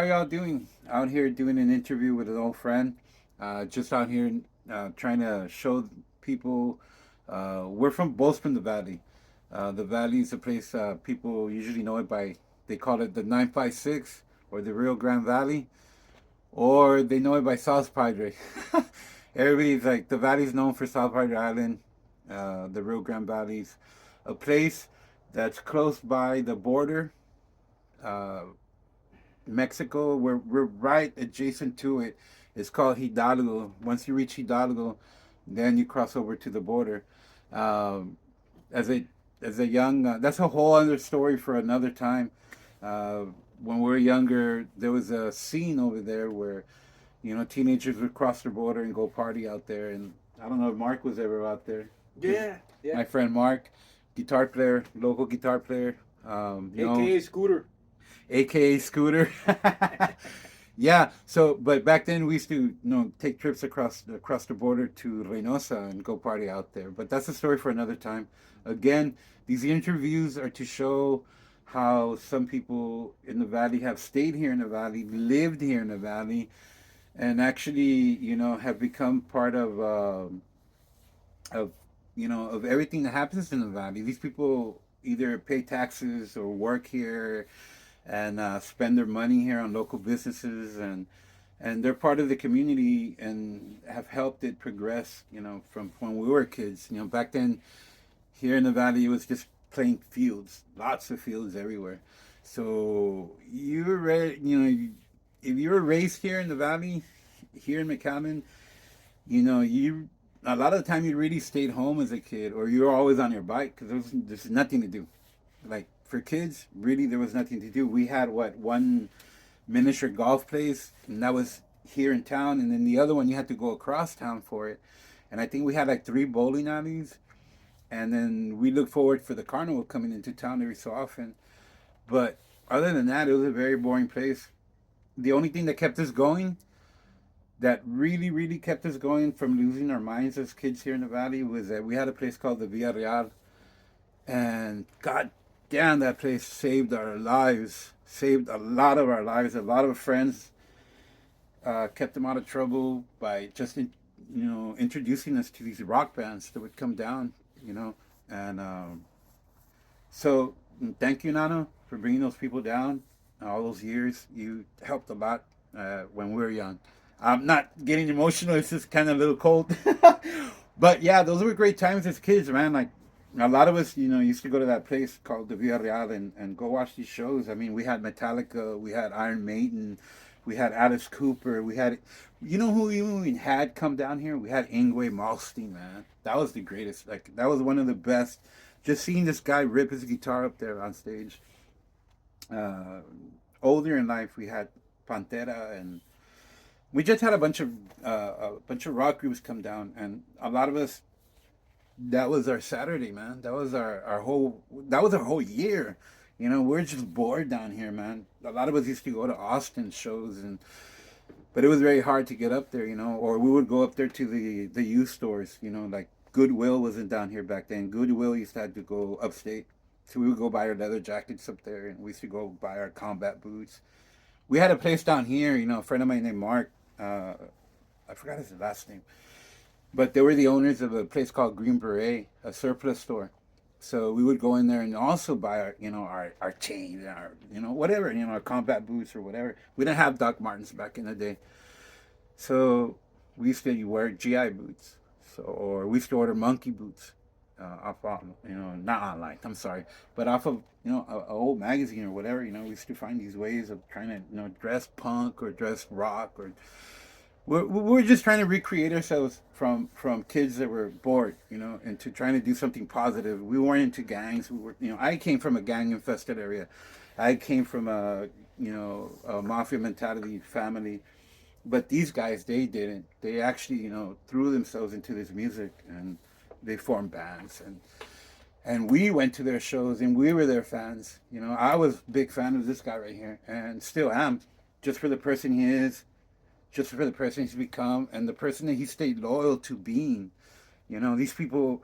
how y'all doing? Out here doing an interview with an old friend. Just out here trying to show people. We're both from the Valley. The Valley is a place people usually know it by. They call it the 956 or the Rio Grande Valley, or they know it by South Padre. Everybody's like the Valley's known for South Padre Island. The Rio Grande Valley's a place that's close by the border. Uh, Mexico. We're right adjacent to it. It's called Hidalgo. Once you reach Hidalgo, then you cross over to the border. Um, as a as a young, that's a whole other story for another time. Uh, when we were younger, there was a scene over there where teenagers would cross the border and go party out there. And I don't know if Mark was ever out there. Yeah, yeah. My friend Mark, guitar player, local guitar player. AKA Scooter. AKA Scooter. Yeah. So, but back then we used to, take trips across the border to Reynosa and go party out there. But that's a story for another time. Again, these interviews are to show how some people in the valley have stayed here in the valley, lived here in the valley, and actually, have become part of of everything that happens in the valley. These people either pay taxes or work here and spend their money here on local businesses, and they're part of the community and have helped it progress. From when we were kids. Back then here in the valley, it was just plain fields, lots of fields everywhere. So you were if you were raised here in the valley, here in McAllen, you a lot of the time you really stayed home as a kid, or you were always on your bike because there's nothing to do. Like for kids, really there was nothing to do. We had one miniature golf place, and that was here in town, and then the other one you had to go across town for it. And I think we had like three bowling alleys, and then we looked forward for the carnival coming into town every so often. But other than that, it was a very boring place. The only thing that kept us going, that really, really kept us going from losing our minds as kids here in the valley, was that we had a place called the Villa Real, and God damn, that place saved our lives, saved a lot of our lives. A lot of friends kept them out of trouble by just introducing us to these rock bands that would come down, and so thank you, Nano, for bringing those people down all those years. You helped a lot when we were young. I'm not getting emotional. It's just kind of a little cold. But yeah, those were great times as kids, man. Like a lot of us, used to go to that place called the Villa Real and go watch these shows. I mean, we had Metallica, we had Iron Maiden, we had Alice Cooper, we had, who even we had come down here? We had Yngwie Malmsteen, man. That was the greatest. Like that was one of the best. Just seeing this guy rip his guitar up there on stage. Uh, Older in life, we had Pantera, and we just had a bunch of rock groups come down, and a lot of us, that was our Saturday, man. That was our whole year. We're just bored down here, man. A lot of us used to go to Austin shows, but it was very hard to get up there, or we would go up there to the youth stores, like Goodwill wasn't down here back then. Goodwill used to have to go upstate. So we would go buy our leather jackets up there, and we used to go buy our combat boots. We had a place down here, a friend of mine named Mark. Uh, I forgot his last name, but they were the owners of a place called Green Beret, a surplus store. So we would go in there and also buy our chains and our whatever, our combat boots or whatever. We didn't have Doc Martens back in the day, so we used to wear GI boots. So or we used to order monkey boots off on not online. I'm sorry, but off of a old magazine or whatever. We used to find these ways of trying to dress punk or dress rock, or we're just trying to recreate ourselves from kids that were bored, into trying to do something positive. We weren't into gangs. We were, I came from a gang infested area. I came from a mafia mentality family. But these guys, they didn't. They actually, threw themselves into this music, and they formed bands, and we went to their shows, and we were their fans. I was a big fan of this guy right here, and still am, just for the person he is, just for the person he's become, and the person that he stayed loyal to being. These people,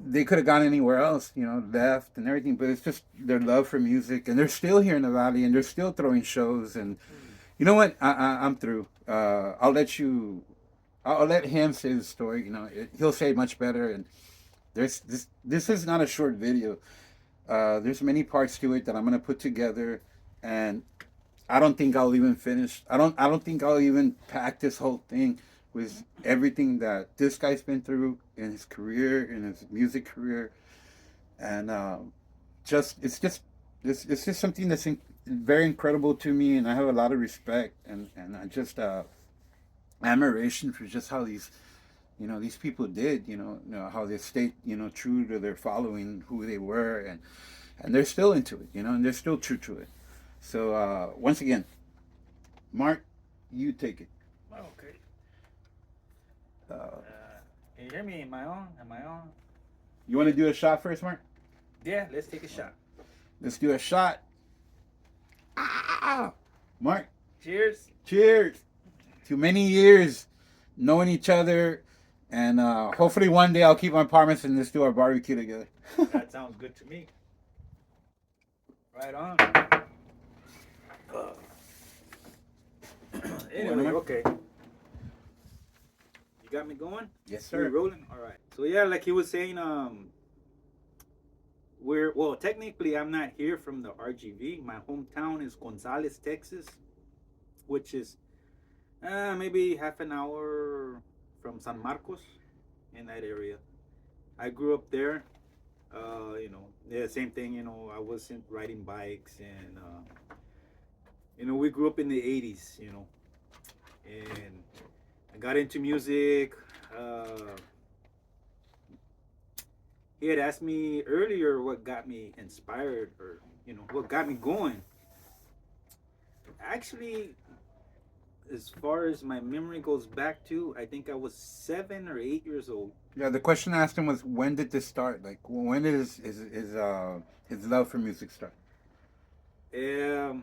they could have gone anywhere else, left and everything. But it's just their love for music, and they're still here in the valley, and they're still throwing shows. And you know what? I'm through. I'll let you. I'll let him say the story. He'll say it much better. And there's this. This is not a short video. There's many parts to it that I'm gonna put together, and I don't think I'll even finish. I don't think I'll even pack this whole thing with everything that this guy's been through in his career, in his music career, and it's just something that's very incredible to me, and I have a lot of respect and I just admiration for just how these people did, how they stayed, true to their following, who they were, and they're still into it, and they're still true to it. So once again, Mark, you take it. Okay. Can you hear me? Am I on? Am I on? You want to do a shot first, Mark? Yeah, let's take a shot. Let's do a shot. Ah! Mark, Cheers. cheers to many years knowing each other, and hopefully one day I'll keep my promise and let's do our barbecue together. That sounds good to me. Right on. Anyway, okay. You got me going? Yes, We're sir. rolling? All right. So yeah, like he was saying, technically I'm not here from the RGV. My hometown is Gonzales, Texas, which is maybe half an hour from San Marcos, in that area. I grew up there. Same thing. I wasn't riding bikes, and we grew up in the '80s. And I got into music. He had asked me earlier what got me inspired, or what got me going. Actually, as far as my memory goes back to, I think I was 7 or 8 years old. Yeah, the question I asked him was, when did this start? Like, when did his love for music start? It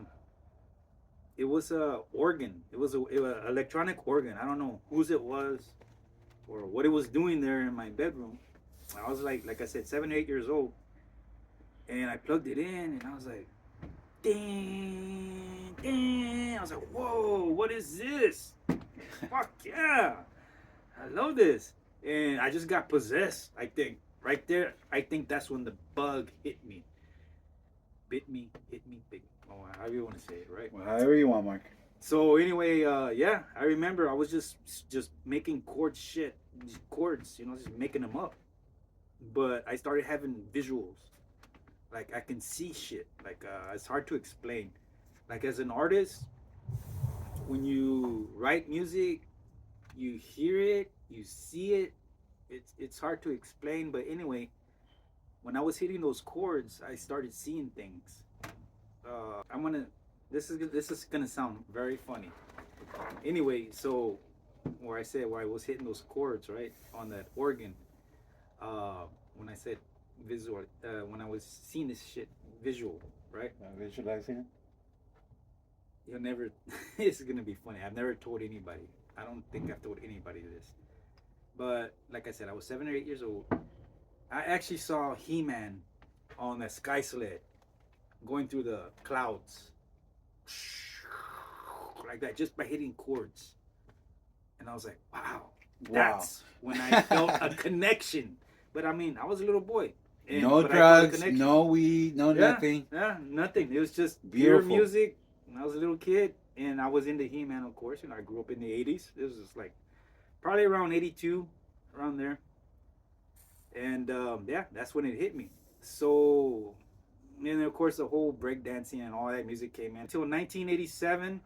was a organ. It was a electronic organ. I don't know whose it was or what it was doing there in my bedroom. I was like I said, 7 or 8 years old, and I plugged it in, and I was like, ding, ding. I was like, whoa, what is this? Fuck yeah, I love this. And I just got possessed, I think. Right there, I think that's when the bug hit me. Bit me, hit me, big. Oh, however you want to say it, right? Well, however you want, Mark. So anyway, yeah, I remember I was just making chords, just making them up. But I started having visuals. Like, I can see shit. Like, it's hard to explain. Like, as an artist, when you write music, you hear it, you see it. It's hard to explain. But anyway, when I was hitting those chords, I started seeing things. This is gonna sound very funny. Anyway, so where I was hitting those chords, right, on that organ. When I said visual, when I was seeing this shit visual, right? Visualizing it. You'll never. This is gonna be funny. I've never told anybody. I don't think I've told anybody this. But like I said, I was 7 or 8 years old. I actually saw He-Man on a sky sled going through the clouds like that, just by hitting chords. And I was like, wow. That's when I felt a connection. But I mean, I was a little boy. No drugs, no weed, no nothing. Yeah, nothing. It was just beautiful pure music. When I was a little kid, and I was into He-Man, of course. I grew up in the 80s. This was like probably around 82, around there. And yeah, that's when it hit me. So, and of course, the whole breakdancing and all that music came in. Until 1987,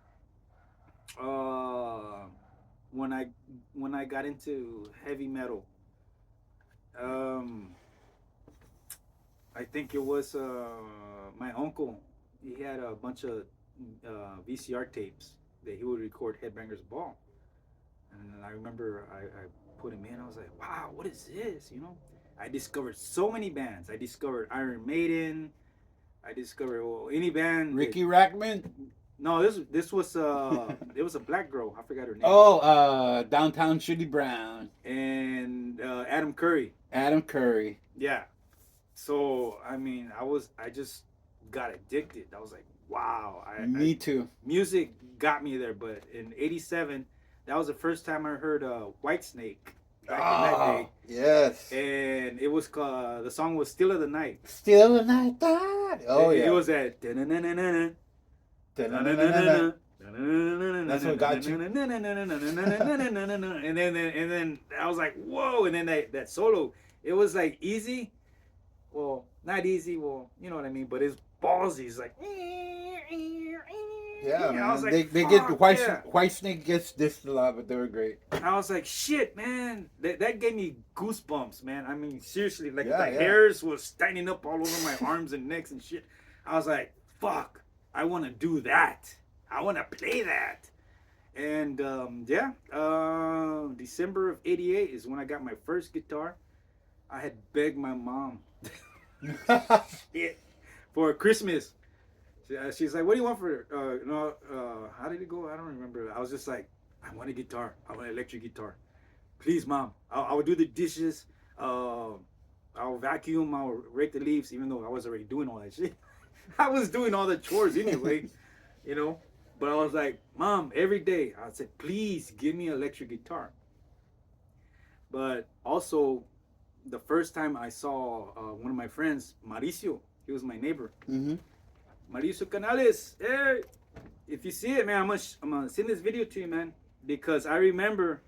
when I got into heavy metal. I think it was my uncle. He had a bunch of VCR tapes that he would record Headbangers Ball, and I remember I put him in. I was like, wow, what is this? I discovered so many bands. I discovered Iron Maiden. I discovered any band. Ricky Rackman. No, this was it was a black girl. I forgot her name. Oh, Downtown Julie Brown. And Adam Curry. Adam Curry. Yeah. So I mean, I just got addicted. I was like, wow. Me too. Music got me there, but in '87, that was the first time I heard Whitesnake. Back in that day. Yes. And it was the song was "Still of the Night." Still the night. Oh yeah. It was at. That's what got you. And then I was like, whoa! And then that solo, it was like easy. Well, not easy. Well, you know what I mean. But it's ballsy. It's like. Yeah, man. I was like, they get yeah. Whitesnake gets dissed a lot, but they were great. I was like, shit, man. That gave me goosebumps, man. I mean, seriously, like the Yeah. hairs was standing up all over my arms and necks and shit. I was like, fuck, I want to do that. I want to play that. And December of '88 is when I got my first guitar. I had begged my mom for Christmas. She's like, what do you want for, how did it go? I don't remember. I was just like, I want a guitar. I want an electric guitar. Please, Mom. I'll do the dishes. I'll vacuum. I'll rake the leaves, even though I was already doing all that shit. I was doing all the chores anyway, you know. But I was like, Mom, every day. I said, please give me an electric guitar. But also, the first time I saw one of my friends, Mauricio, he was my neighbor. Mm-hmm. Mauricio Canales, hey, if you see it, man, I'm gonna send this video to you, man, because I remember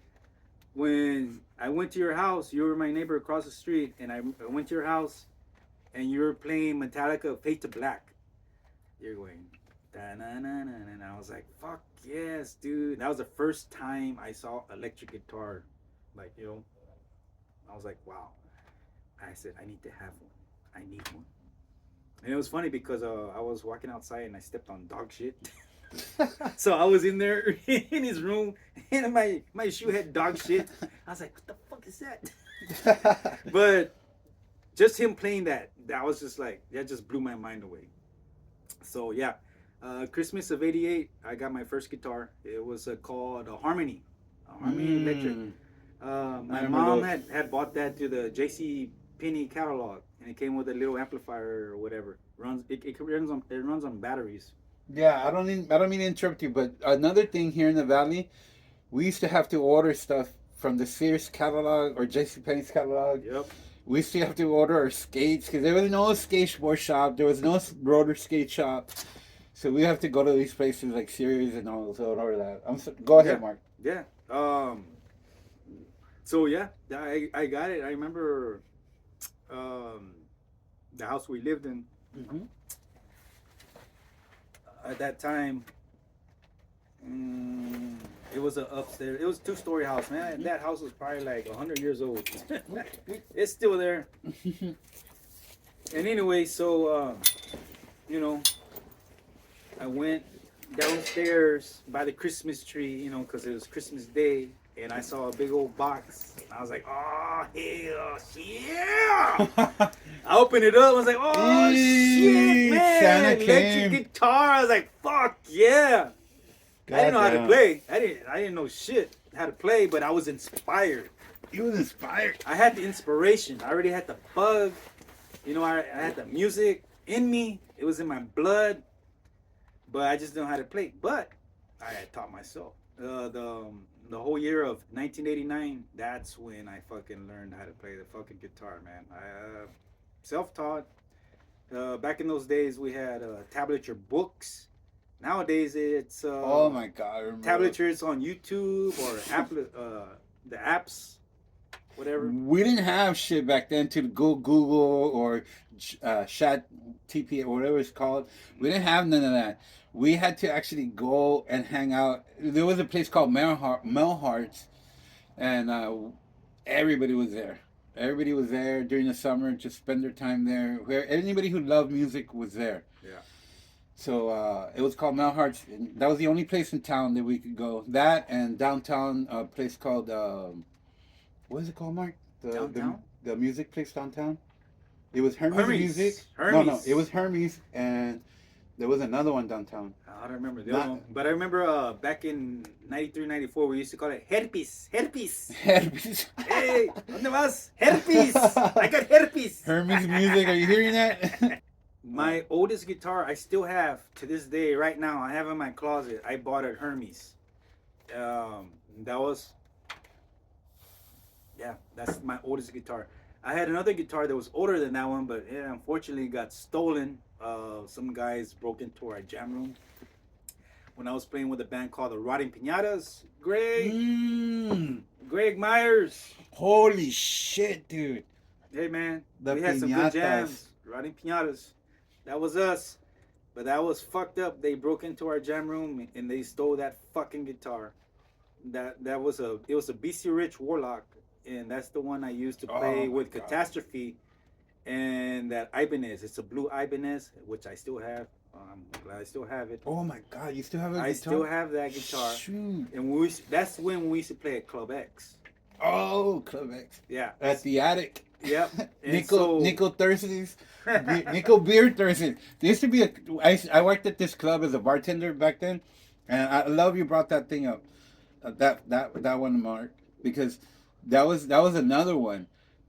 when I went to your house. You were my neighbor across the street, and I went to your house, and you were playing Metallica, Fade to Black. You're going, da-na-na-na-na, and I was like, fuck yes, dude. That was the first time I saw electric guitar, like, you know. I was like, wow. I said, I need to have one. I need one. And it was funny because I was walking outside and I stepped on dog shit. So I was in there in his room and my shoe had dog shit. I was like, what the fuck is that? But just him playing that was just like, that just blew my mind away. So yeah, Christmas of '88, I got my first guitar. It was called a Harmony Electric. My mom had bought that to the J.C. Penney catalog, and it came with a little amplifier or whatever. It runs on batteries. Yeah, I don't mean to interrupt you, but another thing here in the valley, we used to have to order stuff from the Sears catalog or JCPenney's catalog. Yep. We used to have to order our skates because there was no skateboard shop, there was no roller skate shop, so we have to go to these places like Sears and all so order that. Go ahead, Mark. Yeah. So yeah, I got it. I remember the house we lived in. Mm-hmm. At that time, it was an upstairs. It was a 2-story house, man. And that house was probably like 100 years old. It's still there. And anyway, so you know, I went downstairs by the Christmas tree, you know, because it was Christmas Day. And I saw a big old box. I was like, oh, hell yeah. I opened it up. I was like, oh, shit, man. Santa Electric came. guitar. I was like, fuck, yeah. God I didn't know how to damn. play. I didn't know shit how to play, but I was inspired. You was inspired. I had the inspiration. I already had the bug. You know, I had the music in me. It was in my blood. But I just didn't know how to play. But I had taught myself. The whole year of 1989, that's when I fucking learned how to play the fucking guitar, man. I self-taught. Back in those days, we had tablature books. Nowadays, it's Oh my God! I remember. tablatures on YouTube or the apps, whatever. We didn't have shit back then to go Google or Chat TP or whatever it's called. We didn't have none of that. We had to actually go and hang out. There was a place called Melhart's, and everybody was there. Everybody was there during the summer, just spend their time there. Where anybody who loved music was there. Yeah. So it was called Melhart's. And that was the only place in town that we could go. That and downtown, a place called what is it called, Mark? Downtown? The music place downtown. It was Hermes Hermes. Music. Hermes. No, it was Hermes, and There was another one downtown. I don't remember the Not- other one. But I remember back in 93, 94, we used to call it herpes. Herpes. Herpes. Hey, ¿dónde vas? Herpes. I got herpes. Hermes music. Are you hearing that? My oldest guitar I still have to this day, right now. I have in my closet. I bought at Hermes. That was, yeah, that's my oldest guitar. I had another guitar that was older than that one, but it unfortunately got stolen. Some guys broke into our jam room when I was playing with a band called the Rotting Piñatas. Greg Myers. Holy shit, dude. Hey man, The we had some good Piñatas. jams. Rotting Piñatas. That was us. But that was fucked up. They broke into our jam room and they stole that fucking guitar. It was a BC Rich Warlock, and that's the one I used to play Oh, my with God. Catastrophe, and that Ibanez. It's a blue Ibanez, which I still have. I'm glad I still have it. Oh my God, you still have a guitar? I still have that guitar, Shoot. and that's when we used to play at Club X. Oh, Club X. Yeah. At the attic. Yep. And Nico Thursdays. Nico Beer Thursdays. There used to be I worked at this club as a bartender back then, and I love you brought that thing up. That one, Mark, because that was another one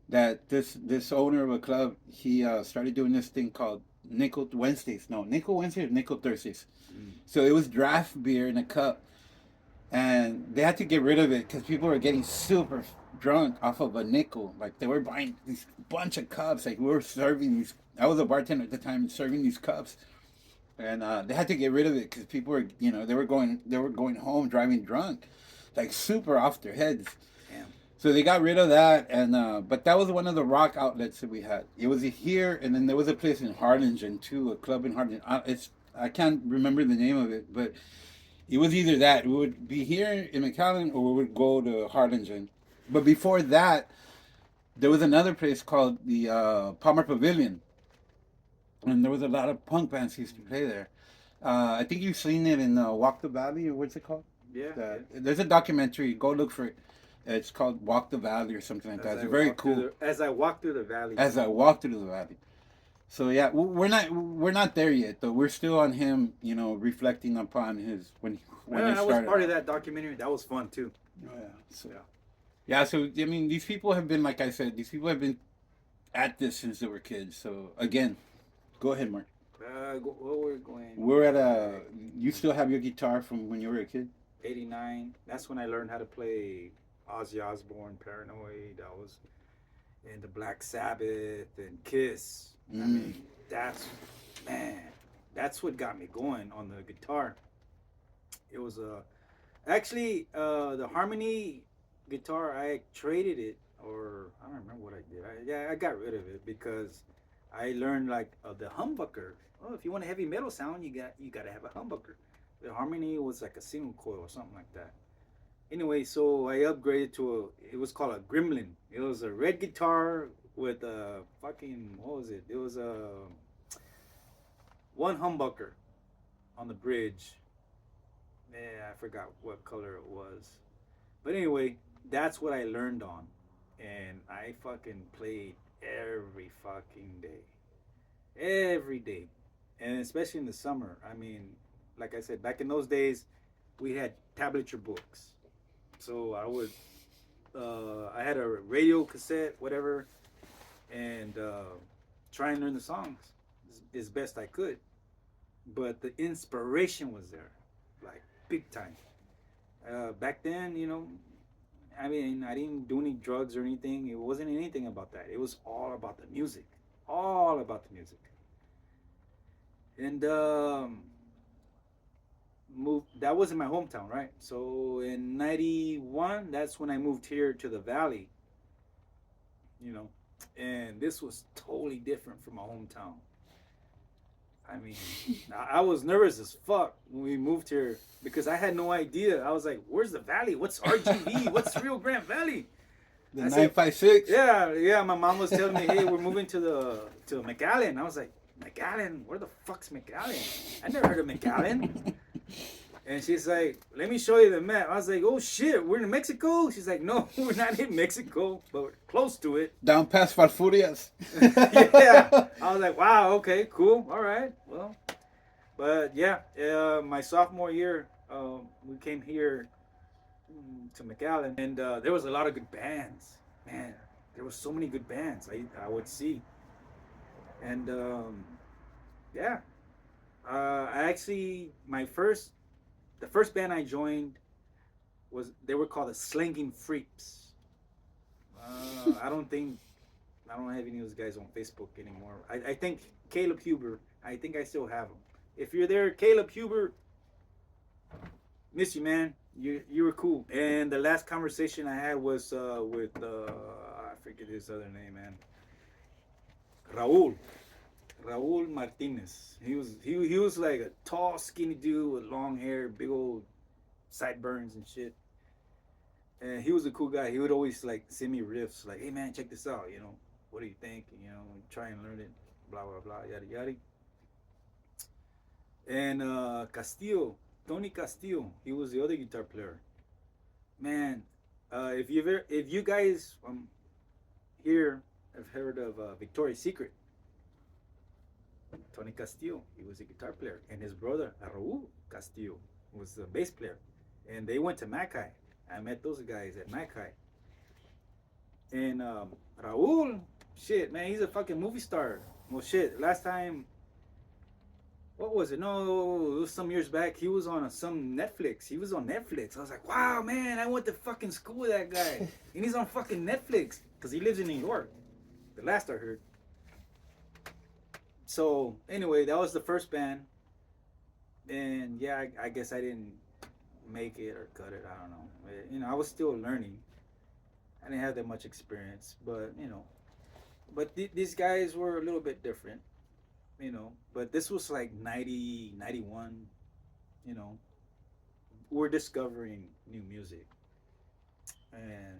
that this owner of a club, he started doing this thing called Nickel Wednesdays. No, Nickel Wednesdays or Nickel Thursdays. So it was draft beer in a cup, and they had to get rid of it because people were getting super drunk off of a nickel. Like they were buying these bunch of cups. Like we were serving these. I was a bartender at the time, serving these cups, and they had to get rid of it because people were, they were going home driving drunk, like super off their heads. Damn. So they got rid of that, and but that was one of the rock outlets that we had. It was here, and then there was a place in Harlingen too, a club in Harlingen. I can't remember the name of it, but it was either that we would be here in McAllen or we would go to Harlingen. But before that, there was another place called the Palmer Pavilion, and there was a lot of punk bands who used to play there. I think you've seen it in Walk the Valley, or what's it called? Yeah. There's a documentary. Go look for it. It's called Walk the Valley or something like that. It's very cool. As I walk through the valley. As I walk through the valley. So yeah, we're not there yet though. We're still on him, reflecting upon his when Yeah, it I was started. part of that documentary. That was fun too. Oh, yeah. So yeah. So I mean, these people have been, like I said, these people have been at this since they were kids. So again, go ahead, Mark. What we're going? We're at You still have your guitar from when you were a kid? 89. That's when I learned how to play Ozzy Osbourne, Paranoid. I was into Black Sabbath and Kiss. I mean, that's what got me going on the guitar. It was actually the Harmony guitar. I traded it, or I don't remember what I did. I got rid of it because I learned the humbucker. Oh, if you want a heavy metal sound, you got to have a humbucker. The Harmony was like a single coil or something like that. Anyway, so I upgraded to it was called a Gremlin. It was a red guitar with a fucking, what was it? It was a one humbucker on the bridge. Yeah, I forgot what color it was. But anyway, that's what I learned on. And I fucking played every fucking day. Every day. And especially in the summer. I mean, like I said, back in those days, we had tablature books. So I had a radio cassette, whatever, and try and learn the songs as best I could. But the inspiration was there, like big time. Back then, I mean, I didn't do any drugs or anything. It wasn't anything about that. It was all about the music. All about the music. And that was in my hometown, right? So in 91, that's when I moved here to the valley. And this was totally different from my hometown. I mean, I was nervous as fuck when we moved here because I had no idea. I was like, where's the valley? What's RGV? What's Rio Grande Valley? The 956? Yeah. My mom was telling me, hey, we're moving to McAllen. I was like, McAllen? Where the fuck's McAllen? I never heard of McAllen. And she's like, let me show you the map. I was like, oh shit, we're in Mexico? She's like, no, we're not in Mexico, but we're close to it. Down past Farfurias. Yeah. I was like, wow, okay, cool. All right. Well, But yeah, my sophomore year, we came here to McAllen, and there was a lot of good bands. Man, there was so many good bands I would see, and yeah, I actually the first band I joined was they were called the Slanging Freaks. I don't have any of those guys on Facebook anymore. I think Caleb Huber. I think I still have him. If you're there, Caleb Huber, miss you, man. You were cool. And the last conversation I had was with I forget his other name, man. Raul. Raul Martinez. He was like a tall, skinny dude with long hair, big old sideburns and shit. And he was a cool guy. He would always like send me riffs, like, "Hey man, check this out. You know, what do you think? You know, try and learn it. Blah blah blah, yada yada." And Castillo, Tony Castillo, he was the other guitar player. Man, if you guys here have heard of Victoria's Secret, Tony Castillo, he was a guitar player, and his brother Raul Castillo was the bass player, and they went to Mackay. I met those guys at Mackay, and Raul, shit, man, he's a fucking movie star. Well, shit, last time, what was it? No, it was some years back. He was on some Netflix. He was on Netflix. I was like, wow, man, I went to fucking school with that guy, and he's on fucking Netflix because he lives in New York. The last I heard. So anyway, that was the first band, and yeah, I guess I didn't make it or cut it. I don't know. You know, I was still learning. I didn't have that much experience, but you know, but these guys were a little bit different, you know. But this was like 90, 91, you know. We're discovering new music, and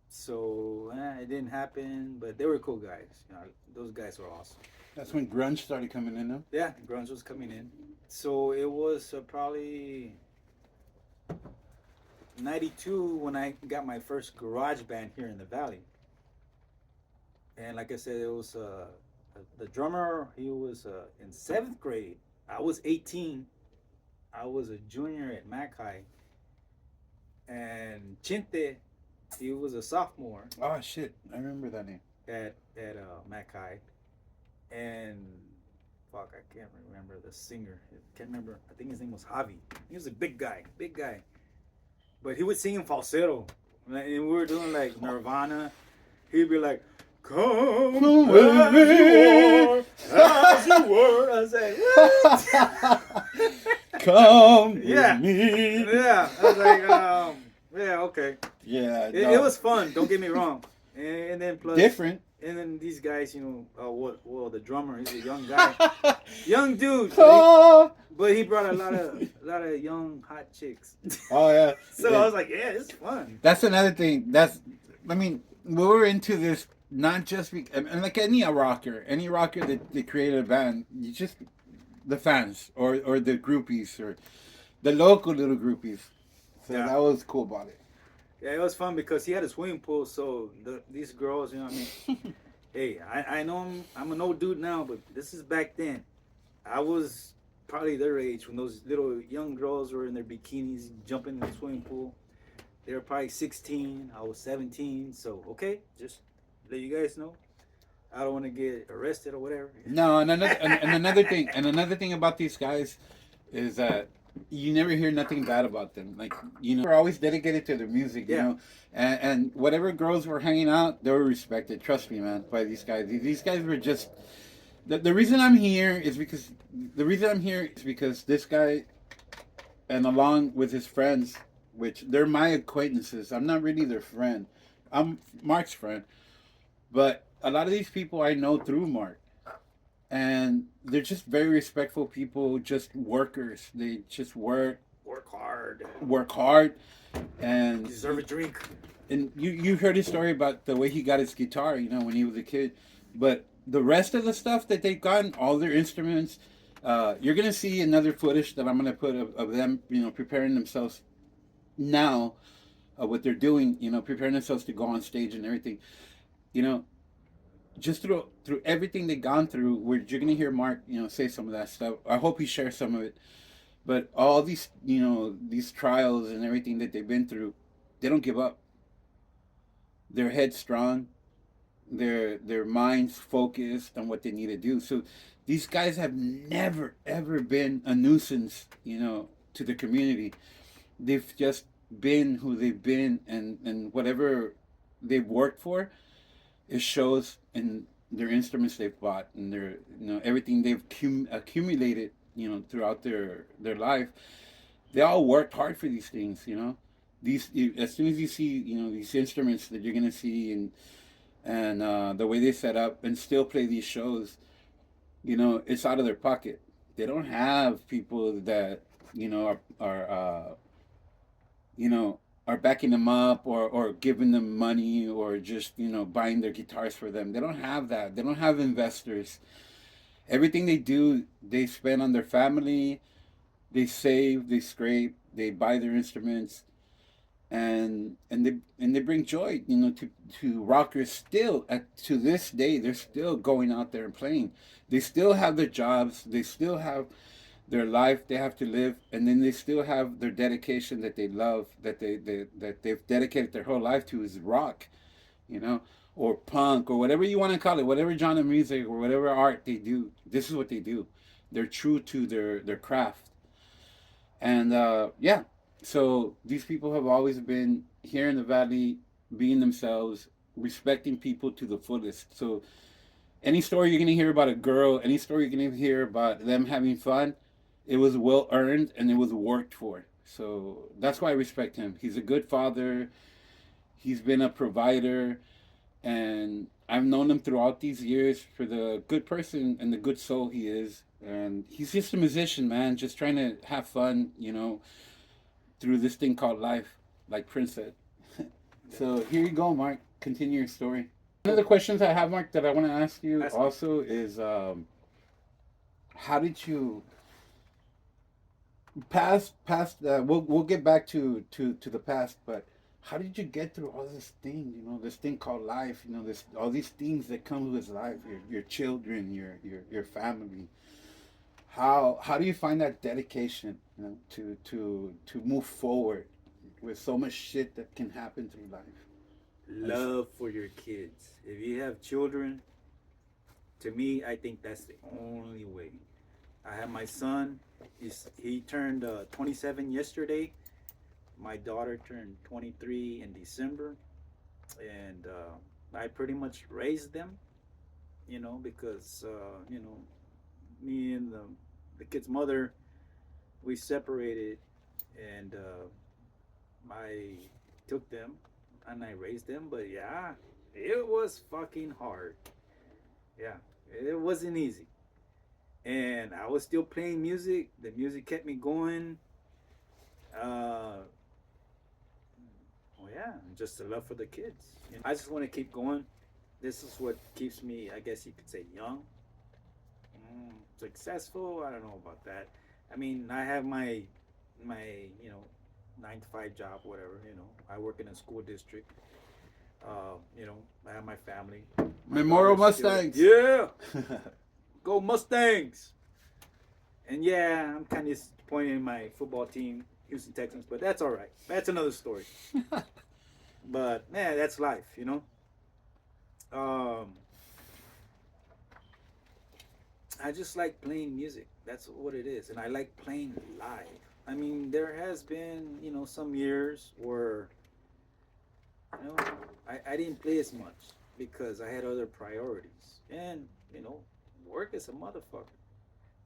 so it didn't happen. But they were cool guys. You know, those guys were awesome. That's when grunge started coming in, though. Yeah, grunge was coming in. So it was probably 92 when I got my first garage band here in the valley. And like I said, it was the drummer. He was in 7th grade. I was 18. I was a junior at Mackay. And Chinte, he was a sophomore. Oh shit, I remember that name. At Mackay. And fuck, I can't remember the singer. I can't remember. I think his name was Javi. He was a big guy. But he would sing in falsetto. And we were doing like Nirvana. He'd be like, "Come as you were, as you were." I was like, "What?" Come Yeah. with me. Yeah. I was like, yeah, okay. Yeah, It was fun. Don't get me wrong. And then plus different. And then these guys, you know, well, the drummer, he's a young guy, young dude, but he brought a lot of young hot chicks. Oh yeah. So Yeah. I was like, yeah, it's fun. That's another thing. I mean, we were into this not just and like any rocker that created a band, you just the fans or the groupies or the local little groupies. So Yeah. that was cool about it. Yeah, it was fun because he had a swimming pool. So these girls, you know what I mean? Hey, I know I'm an old dude now, but this is back then. I was probably their age when those little young girls were in their bikinis jumping in the swimming pool. They were probably 16. I was 17. So, okay, just let you guys know. I don't want to get arrested or whatever. No, and another thing about these guys is that you never hear nothing bad about them. Like, you know, they're always dedicated to their music, you Yeah. know, and whatever girls were hanging out, they were respected. Trust me, man, by these guys. These guys were just the reason I'm here is because this guy, and along with his friends, which they're my acquaintances. I'm not really their friend. I'm Mark's friend, but a lot of these people I know through Mark. And they're just very respectful people, just workers. They just work hard, and Deserve a drink. and you heard his story about the way he got his guitar, you know, when he was a kid. But the rest of the stuff that they've gotten, all their instruments, you're gonna see another footage that I'm gonna put of them, you know, preparing themselves now, what they're doing, you know, preparing themselves to go on stage and everything, you know. just through everything they've gone through, where you're gonna hear Mark, say some of that stuff. I hope he shares some of it. But all these, these trials and everything that they've been through, they don't give up. They're headstrong. Their minds focused on what they need to do. So these guys have never ever been a nuisance, to the community. They've just been who they've been, and whatever they've worked for, it shows in their instruments they've bought and their everything they've accumulated throughout their life. They all worked hard for these things. These as soon as you see these instruments that you're gonna see, and the way they set up and still play these shows, it's out of their pocket. They don't have people that you know are backing them up, or giving them money, or just buying their guitars for them. They don't have that. They don't have investors. Everything they do, they spend on their family. They save, they scrape, they buy their instruments, and they bring joy, to rockers. Still, to this day, they're still going out there and playing. They still have their jobs. They still have their life they have to live, and then they still have their dedication that they love, that they've dedicated their whole life to, is rock, you know, or punk, or whatever you want to call it, whatever genre of music or whatever art they do. This is what they do. They're true to their craft, and yeah. So these people have always been here in the valley, being themselves, respecting people to the fullest. So any story you're gonna hear about a girl, any story you're gonna hear about them having fun, it was well earned and it was worked for. So that's why I respect him. He's a good father. He's been a provider, and I've known him throughout these years for the good person and the good soul he is. And he's just a musician, man, just trying to have fun, through this thing called life, like Prince said. So here you go, Mark. Continue your story. One of the questions I have, Mark, that I want to ask you also is, how did you past? We'll get back to the past, but how did you get through all this thing? This thing called life. This all these things that come with life. Your children, your family. How do you find that dedication, to move forward with so much shit that can happen through life? Love for your kids. If you have children, to me, I think that's the only way. I have my son. He turned 27 yesterday. My daughter turned 23 in December, and I pretty much raised them. Because me and the kid's mother, we separated, and I took them and I raised them. But yeah, it was fucking hard. Yeah, it wasn't easy. And I was still playing music. The music kept me going. Well, yeah, just the love for the kids. I just want to keep going. This is what keeps me, I guess you could say, young. Successful, I don't know about that. I mean, I have my 9 to 5 job, whatever. I work in a school district. I have my family. Memorial Mustangs. Yeah. Go Mustangs. And yeah, I'm kind of disappointed in my football team, Houston Texans, but that's all right. That's another story. But yeah, that's life. I just like playing music. That's what it is, and I like playing live. I mean, there has been some years where I didn't play as much because I had other priorities, and work is a motherfucker.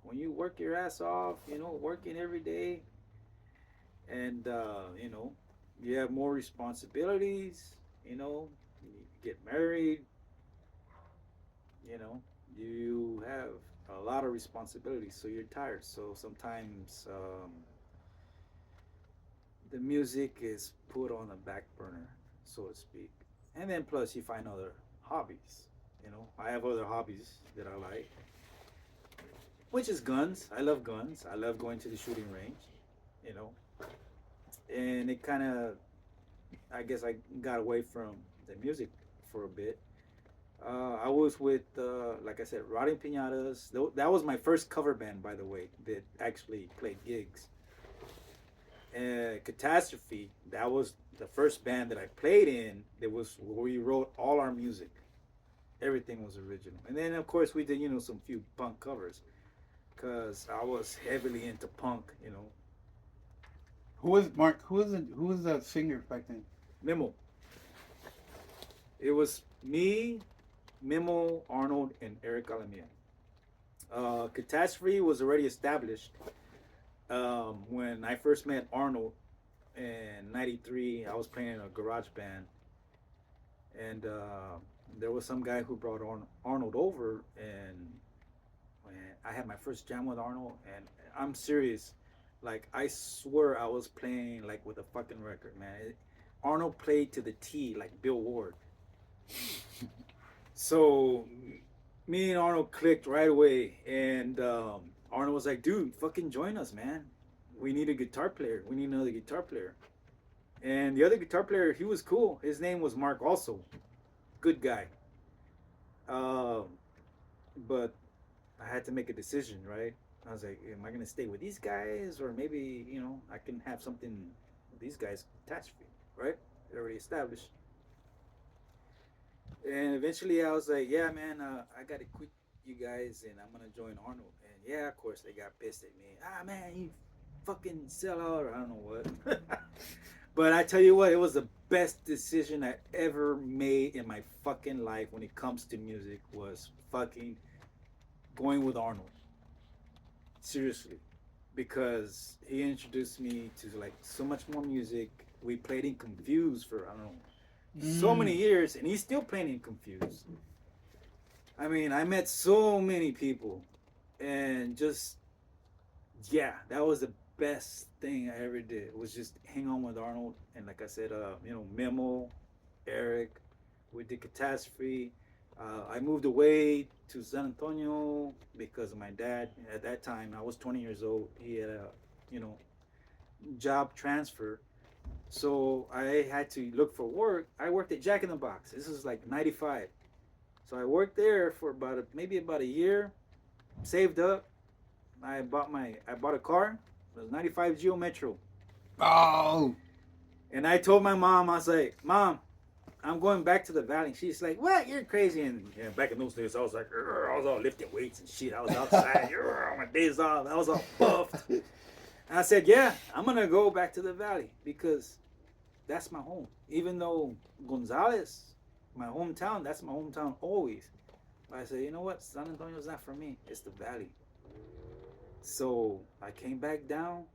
When you work your ass off, working every day, and you have more responsibilities. You get married. You have a lot of responsibilities, so you're tired. So sometimes the music is put on the back burner, so to speak. And then plus you find other hobbies. I have other hobbies that I like, which is guns. I love guns. I love going to the shooting range. You know, and it kind of, I guess I got away from the music for a bit. I was with, like I said, Rotting Pinatas. That was my first cover band, by the way, that actually played gigs. Catastrophe, that was the first band that I played in. That was where we wrote all our music. Everything was original. And then, of course, we did, some few punk covers. Because I was heavily into punk. Who was Mark? Who was the singer back then? Mimo. It was me, Mimo, Arnold, and Eric Alamia. Catastrophe was already established when I first met Arnold in '93. I was playing in a garage band, and there was some guy who brought Arnold over, and I had my first jam with Arnold, and I'm serious. Like, I swear I was playing like with a fucking record, man. Arnold played to the T like Bill Ward. So me and Arnold clicked right away, and Arnold was like, "Dude, fucking join us, man. We need a guitar player. We need another guitar player." And the other guitar player, he was cool. His name was Mark, also good guy. Um, but I had to make a decision, right? I was like, "Am I gonna stay with these guys, or maybe I can have something with these guys attached to me, right? They're already established." And eventually I was like, "Yeah, man, I gotta quit you guys, and I'm gonna join Arnold." And yeah, of course they got pissed at me. "Ah, man, you fucking sell out," or I don't know what. But I tell you what, it was the best decision I ever made in my fucking life when it comes to music, was fucking going with Arnold. Seriously. Because he introduced me to like so much more music. We played in Confused for, I don't know, so many years, and he's still playing in Confused. I mean, I met so many people, and just, yeah, that was the best thing I ever did. It was just hang on with Arnold, and like I said, Memo, Eric, we did Catastrophe. I moved away to San Antonio because of my dad. At that time, I was 20 years old. He had a, you know, job transfer, so I had to look for work. I worked at Jack in the Box. This was like '95, so I worked there for maybe about a year. Saved up. I bought a car. It was '95 Geo Metro, Oh, and I told my mom, I was like, "Mom, I'm going back to the valley." She's like, "What? You're crazy." And back in those days, I was like, I was all lifting weights and shit. I was outside. My days off. I was all buffed. And I said, "Yeah, I'm gonna go back to the valley because that's my home. Even though Gonzales, my hometown, that's my hometown always." But I said, "You know what? San Antonio's not for me. It's the valley." So I came back down,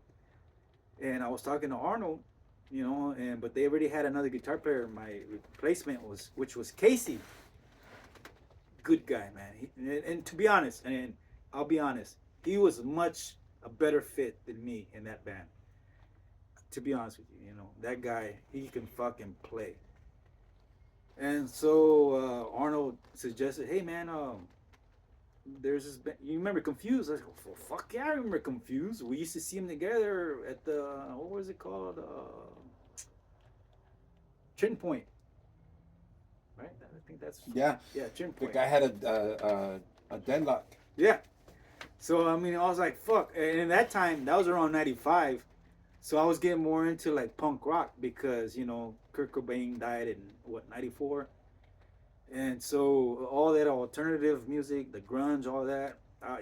and I was talking to Arnold, but they already had another guitar player. My replacement which was Casey. Good guy, man. And to be honest, and I'll be honest, he was much a better fit than me in that band. To be honest with you, that guy, he can fucking play. And so Arnold suggested, "Hey, man, there's this band. You remember Confused?" I was like, "Well, fuck yeah, I remember Confused. We used to see them together at the, what was it called? Chin Point, right? I think that's, yeah. yeah, Chin The Point. guy had a deadlock. Yeah. So I mean, I was like, fuck. And in that time, that was around '95. So I was getting more into like punk rock because Kurt Cobain died in what, '94. And so all that alternative music, the grunge, all that,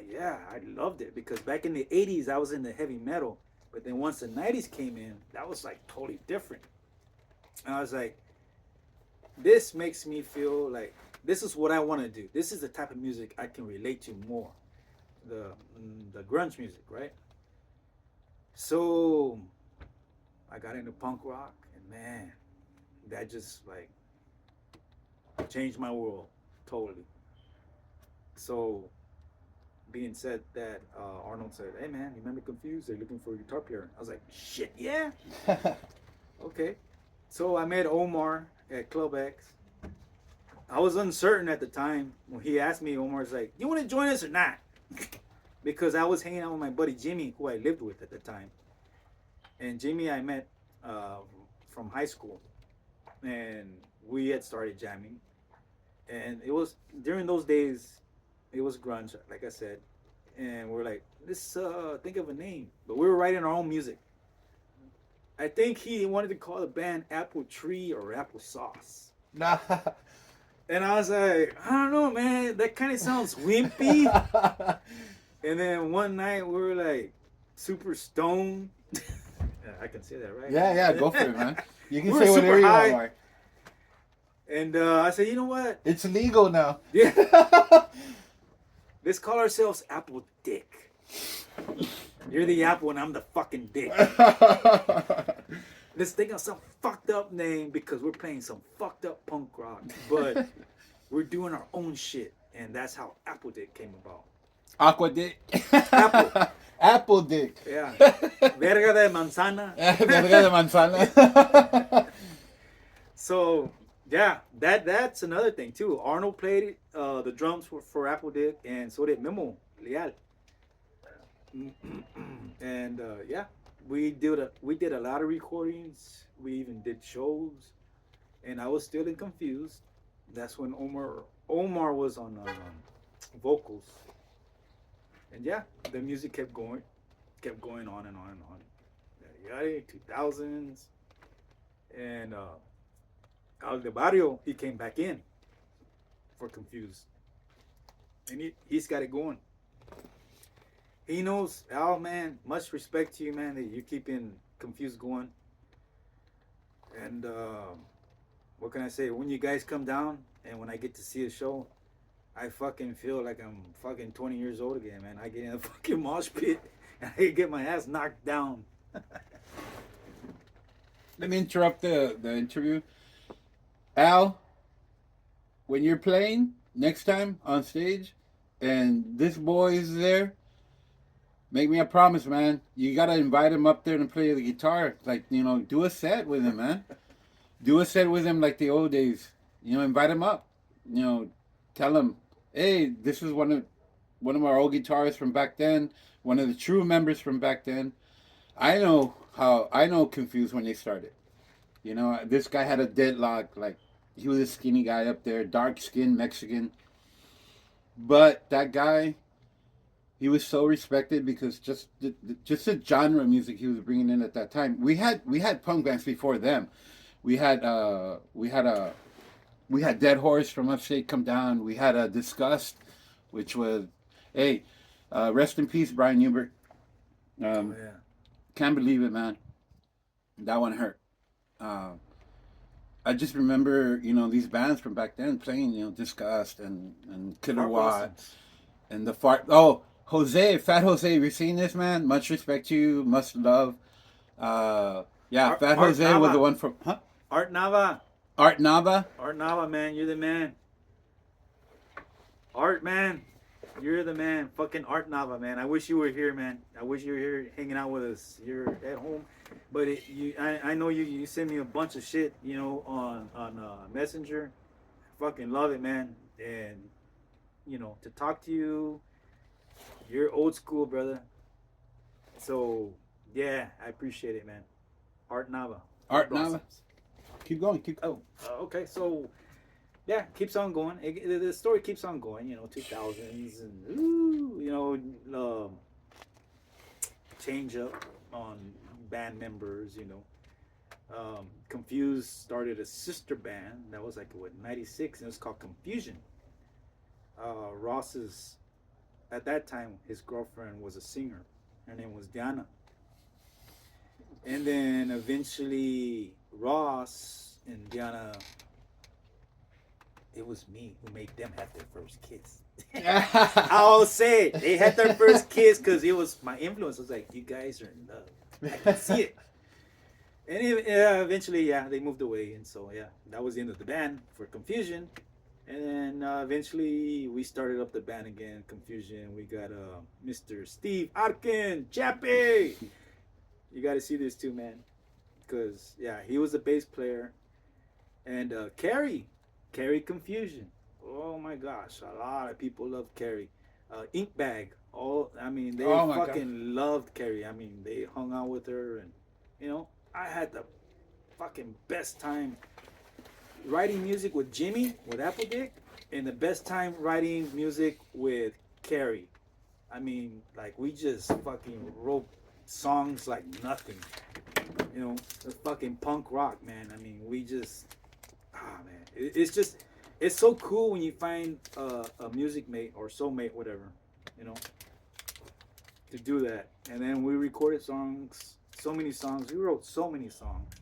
yeah, I loved it because back in the '80s I was into heavy metal, but then once the '90s came in, that was like totally different. And I was like, this makes me feel like this is what I want to do. This is the type of music I can relate to more, the grunge music, right? So I got into punk rock, and man, that just like changed my world totally. So, being said that, Arnold said, "Hey man, you remember Confused? They're looking for a guitar player." I was like, "Shit, yeah, okay." So I met Omar at Club X. I was uncertain at the time when he asked me. Omar's like, "You want to join us or not?" Because I was hanging out with my buddy Jimmy, who I lived with at the time. And Jimmy I met uh, from high school, and we had started jamming. And it was during those days, it was grunge, like I said, and we're like, let's think of a name, but we were writing our own music. I think he wanted to call the band Apple Tree or Apple Sauce. Nah. And I was like, I don't know, man. That kind of sounds wimpy. And then one night we were like super stoned. Yeah, I can say that, right? Yeah, go for it, man. You can We say were whatever super you high. want, Mark. And I said, you know what? It's legal now. Yeah. Let's call ourselves Apple Dick. You're the apple and I'm the fucking dick. Let's think of some fucked up name because we're playing some fucked up punk rock, but we're doing our own shit, and that's how Apple Dick came about. Aqua dick. Apple. Apple dick. Yeah. Verga de manzana. Verga de manzana. So yeah, that's another thing too. Arnold played the drums for Apple Dick, and so did Memo Leal. And yeah, we did a lot of recordings. We even did shows, and I was still in Confused. That's when Omar was on vocals, and yeah, the music kept going on and on and on. Yeah, 2000s, and Al de Barrio, he came back in for Confused, and he's got it going. He knows, Al, man, much respect to you, man, that you're keeping Confused going. And what can I say? When you guys come down and when I get to see a show, I fucking feel like I'm fucking 20 years old again, man. I get in a fucking mosh pit and I get my ass knocked down. Let me interrupt the interview. Al, when you're playing next time on stage and this boy is there, make me a promise, man. You gotta invite him up there and play the guitar. Like, do a set with him, man. Do a set with him like the old days. Invite him up. Tell him, hey, this is one of our old guitarists from back then, one of the true members from back then. I know Confused when they started. This guy had a deadlock, like he was a skinny guy up there, dark skinned Mexican. But that guy, he was so respected because just the genre of music he was bringing in at that time. We had punk bands before them. We had Dead Horse from Upstate come down. We had Disgust, which was, hey, rest in peace, Brian Hubert. Yeah. Can't believe it, man. That one hurt. I just remember, these bands from back then playing, Disgust and Killer Watt and the Fart. Oh, Jose, Fat Jose, you seen this, man? Much respect to you, much love. Yeah, Fat Art Jose Nava. was the one from, huh? Art Nava. Art Nava. Art Nava, man, you're the man. Art, man, you're the man. Fucking Art Nava, man. I wish you were here, man. I wish you were here hanging out with us. You're at home, but I know you send me a bunch of shit, on Messenger. Fucking love it, man. And to talk to you, you're old school, brother. So yeah, I appreciate it, man. Art Nava. Art Nava. Keep going. Okay. So yeah, keeps on going. The story keeps on going. 2000s and change up on band members. Confused started a sister band that was like 96, and it was called Confusion. Ross's, at that time, his girlfriend was a singer. Her name was Diana. And then eventually Ross and Diana, it was me who made them have their first kiss. I'll say it. They had their first kiss because it was my influence. I was like, you guys are in love. I can see it. And eventually, they moved away. And so, that was the end of the band for Confusion. And then eventually we started up the band again, Confusion. We got Mr. Steve Arkin, Chappie. You got to see this too, man. Because, he was a bass player. And Carrie Confusion. Oh my gosh, a lot of people love Carrie. Ink Bag. They fucking loved Carrie. They hung out with her. And, I had the fucking best time writing music with Jimmy, with Apple Dick. and the best time writing music with Carrie. I mean, like we just fucking wrote songs like nothing. You know, the fucking punk rock, man. I mean, we just, man, it's just, it's so cool when you find a music mate or soulmate, whatever, you know, to do that. And then we recorded songs, so many songs. We wrote so many songs.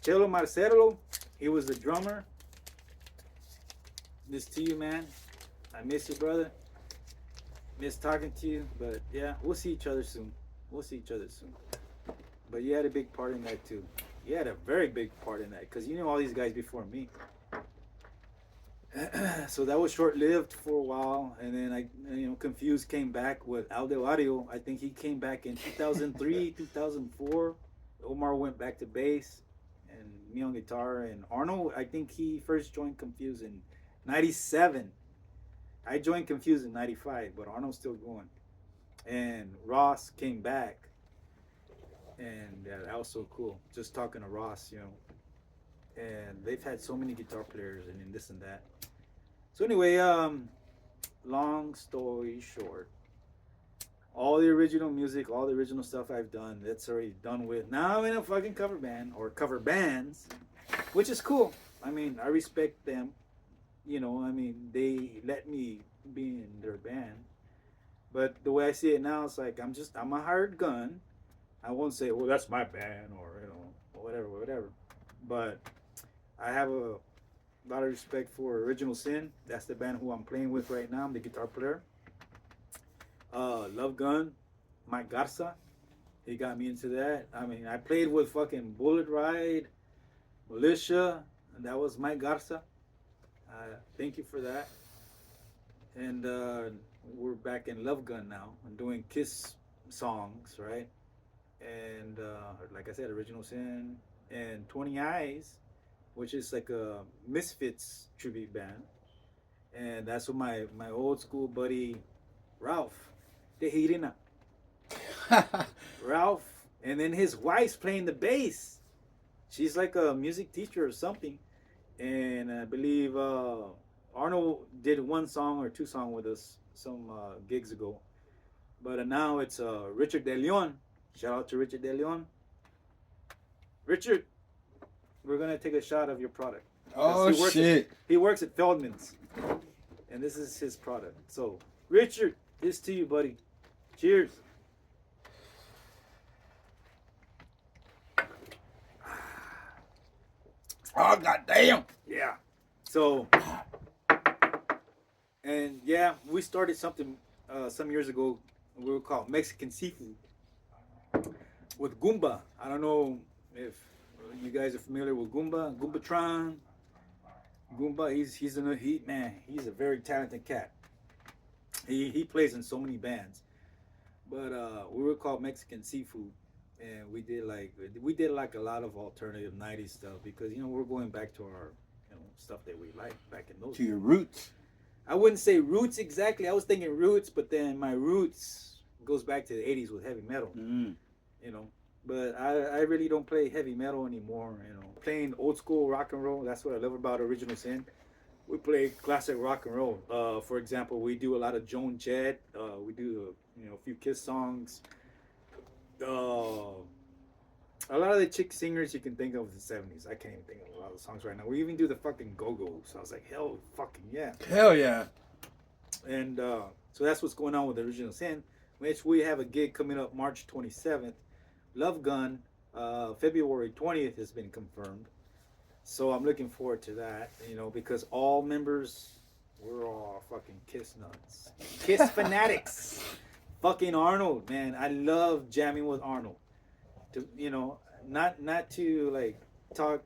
Chelo Marcelo, he was the drummer. This to you, man. I miss you, brother. Miss talking to you, but yeah, we'll see each other soon. We'll see each other soon. But you had a big part in that too. You had a very big part in that because you knew all these guys before me. So that was short-lived for a while, and then Confused came back with Aldo Audio. I think he came back in 2003, 2004. Omar went back to bass, and me on guitar, and Arnold. I think he first joined Confused in '97. I joined Confused in '95, but Arnold's still going. And Ross came back, and that was so cool. Just talking to Ross, and they've had so many guitar players and this and that. So anyway, long story short, all the original music, all the original stuff I've done, that's already done with. Now I'm in a fucking cover band or cover bands, which is cool. I mean, I respect them. They let me be in their band. But the way I see it now, it's like I'm a hired gun. I won't say, well, that's my band or whatever. But I have a lot of respect for Original Sin. That's the band who I'm playing with right now. I'm the guitar player. Love Gun, Mike Garza. He got me into that. I mean, I played with fucking Bullet Ride, Militia, and that was Mike Garza. Thank you for that. And we're back in Love Gun now. I'm doing Kiss songs, right? And like I said, Original Sin and 20 Eyes, which is like a Misfits tribute band. And that's with my old school buddy Ralph Tejirina. Ralph, and then his wife's playing the bass. She's like a music teacher or something. And I believe Arnold did one song or two songs with us some gigs ago. But now it's Richard De Leon. Shout out to Richard De Leon. Richard, we're going to take a shot of your product. Oh, shit. He works at Feldman's. And this is his product. So, Richard, this to you, buddy. Cheers. Oh, goddamn. Yeah. So, and yeah, we started something some years ago. We were called Mexican Seafood with Goomba. I don't know if you guys are familiar with Goomba, Goombatron. Goomba, he's in a heat man. He's a very talented cat. He plays in so many bands. But we were called Mexican Seafood, and we did like a lot of alternative '90s stuff because we're going back to our stuff that we liked back in those. To your roots. I wouldn't say roots exactly. I was thinking roots, but then my roots goes back to the '80s with heavy metal. But I really don't play heavy metal anymore. Playing old school rock and roll. That's what I love about Original Sin. We play classic rock and roll. For example, we do a lot of Joan Jett. We do a few Kiss songs. A lot of the chick singers you can think of in the '70s. I can't even think of a lot of the songs right now. We even do the fucking Go-Go's. So I was like, hell fucking yeah. Hell yeah. And so that's what's going on with Original Sin, which we have a gig coming up March 27th. Love Gun, February 20th has been confirmed. So I'm looking forward to that, because all members, we're all fucking Kiss nuts. Kiss fanatics. Fucking Arnold, man. I love jamming with Arnold. Not to like talk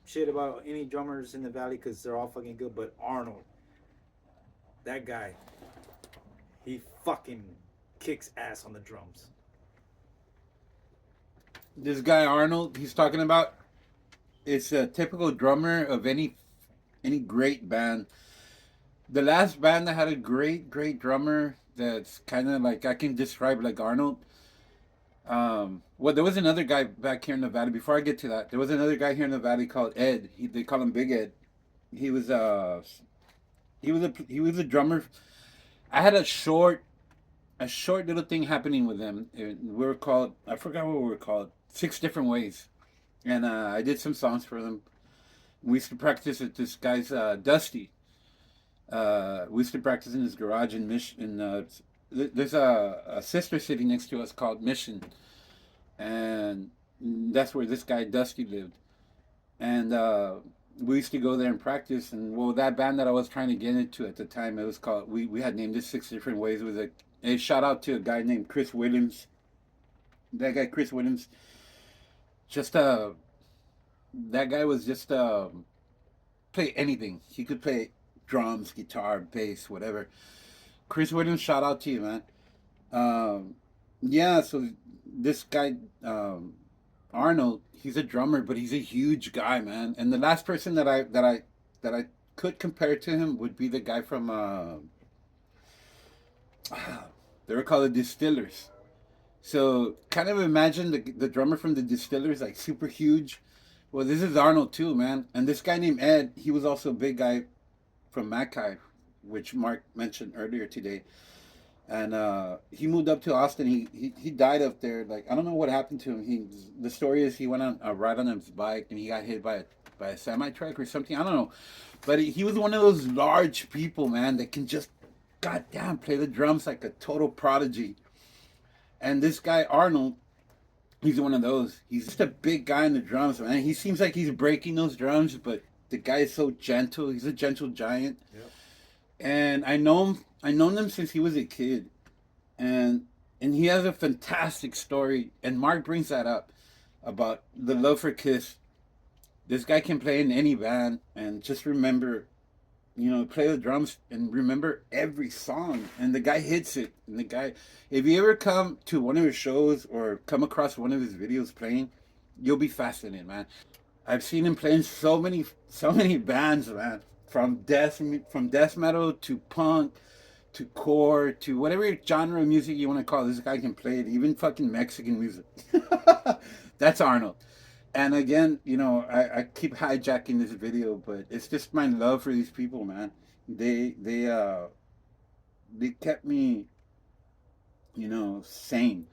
shit about any drummers in the valley because they're all fucking good, but Arnold, that guy, he fucking kicks ass on the drums. This guy Arnold he's talking about, it's a typical drummer of any great band. The last band that had a great drummer that's kind of like I can describe like Arnold. Well, there was another guy back here in the valley. Before I get to that, there was another guy here in the valley called Ed. They call him Big Ed. He was he was a drummer. I had a short little thing happening with them. We were called, I forgot what we were called, Six Different Ways, and I did some songs for them. We used to practice at this guy's Dusty. We used to practice in his garage in Mission. There's a sister city next to us called Mission, and that's where this guy Dusty lived. And we used to go there and practice. And well, that band that I was trying to get into at the time, it was called. We had named it Six Different Ways. It was a shout out to a guy named Chris Williams. That guy Chris Williams, just that guy was just play anything. He could play drums, guitar, bass, whatever. Chris Williams, shout out to you, man. Yeah, so this guy Arnold, he's a drummer, but he's a huge guy, man. And the last person that I could compare to him would be the guy from they were called the Distillers. So kind of imagine the drummer from the Distillers, like super huge. Well, this is Arnold too, man. And this guy named Ed, he was also a big guy from Mackay, which Mark mentioned earlier today. And he moved up to Austin. He died up there. Like, I don't know what happened to him. The story is he went on a ride on his bike and he got hit by a semi truck or something. I don't know, but he was one of those large people, man, that can just goddamn play the drums like a total prodigy. And this guy Arnold, he's one of those. He's just a big guy in the drums, man. He seems like he's breaking those drums, but the guy is so gentle. He's a gentle giant. Yep. And I known him since he was a kid, and he has a fantastic story. And Mark brings that up about the love for Kiss. This guy can play in any band, and just remember, play the drums and remember every song. And the guy hits it. And the guy, if you ever come to one of his shows or come across one of his videos playing, you'll be fascinated, man. I've seen him play in so many bands, man. From death metal to punk to core to whatever genre of music you want to call it, this guy can play it. Even fucking Mexican music. That's Arnold. And again, I keep hijacking this video, but it's just my love for these people, man. They kept me, sane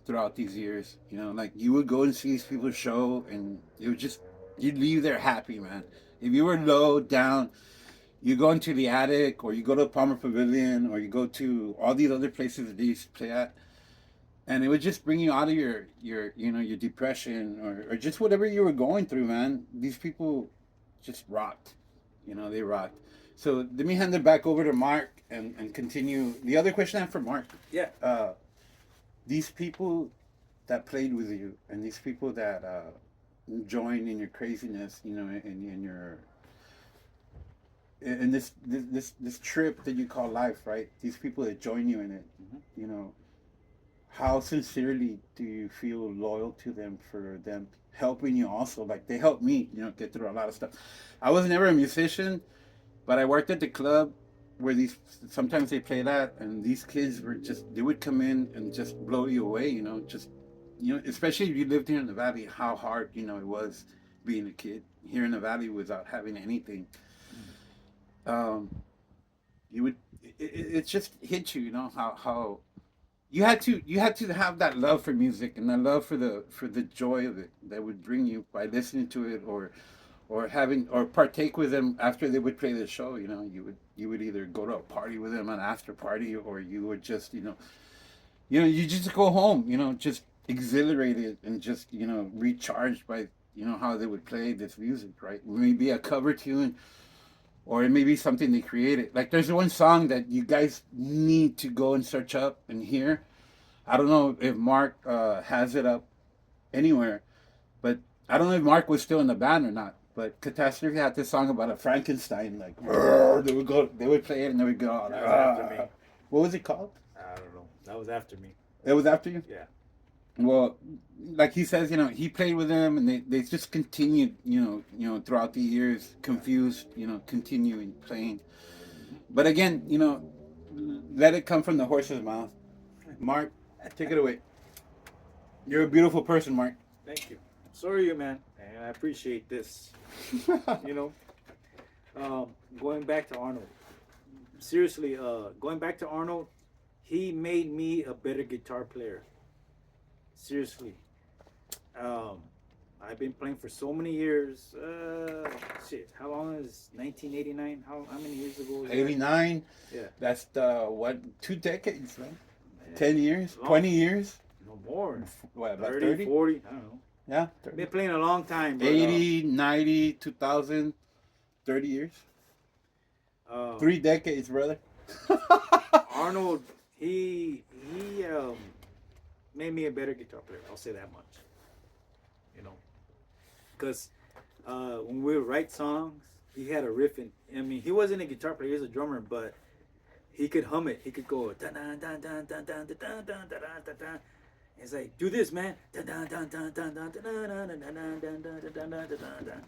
throughout these years. Like you would go and see these people's show, and you'd leave there happy, man. If you were low down, you go into the attic, or you go to Palmer Pavilion, or you go to all these other places that they used to play at, and it would just bring you out of your depression or just whatever you were going through, man. These people just rocked. They rocked. So let me hand it back over to Mark and continue. The other question I have for Mark. Yeah. These people that played with you and these people that joined in your craziness, in this trip that you call life, right? These people that join you in it, how sincerely do you feel loyal to them for them helping you also? Like they helped me, get through a lot of stuff. I was never a musician, but I worked at the club where sometimes they play that, and these kids they would come in and just blow you away, especially if you lived here in the Valley, how hard, it was being a kid here in the Valley without having anything. It just hit you, how you had to have that love for music and that love for the joy of it that would bring you by listening to it or having or partake with them after they would play the show. You would either go to a party with them, an after party, or you would just you just go home, just exhilarated and just recharged by how they would play this music, right? Maybe a cover tune, or it may be something they created. Like there's one song that you guys need to go and search up and hear. I don't know if Mark has it up anywhere, but I don't know if Mark was still in the band or not. But Catastrophe had this song about a Frankenstein, like they would play it and they would go. That was after me. What was it called? I don't know. That was after me. It was after you? Yeah. Well, like he says, he played with them and they just continued, throughout the years, confused, continuing playing. But again, let it come from the horse's mouth. Mark, take it away. You're a beautiful person, Mark. Thank you. So are you, man. And I appreciate this. Going back to Arnold. seriously, going back to Arnold, he made me a better guitar player. Seriously. Um, I've been playing for so many years. Shit, how long is 1989? How many years ago was that? 89. Yeah. That's the what? 2 decades, man. Man, 10 years, long. 20 years. No more. What, about 30, 30? 40, I don't know. Yeah, Been 30. playing a long time. But, 80, 90, 2000, 30 years. 3 decades, brother. Arnold, he made me a better guitar player. I'll say that much. You know, because when we would write songs, he had a riff in. I mean, he wasn't a guitar player; he was a drummer, but he could hum it. He could go dun dun dun dun dun dun dun dun dun dun dun. It's like, do this, man. Dun dun dun dun dun dun dun dun dun dun dun dun dun dun.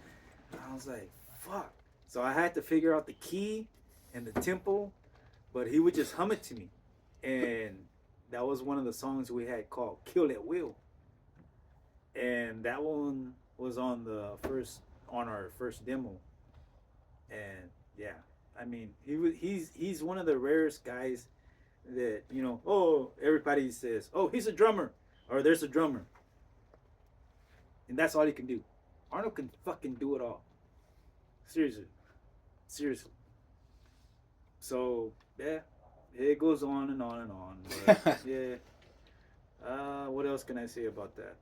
I was like, fuck. So I had to figure out the key and the tempo, but he would just hum it to me, and that was one of the songs we had called "Kill at Will," and that one was on our first demo, and yeah, I mean he's one of the rarest guys that everybody says, oh, he's a drummer, or there's a drummer, and that's all he can do. Arnold can fucking do it all. Seriously. So yeah, it goes on and on and on. But, yeah. What else can I say about that?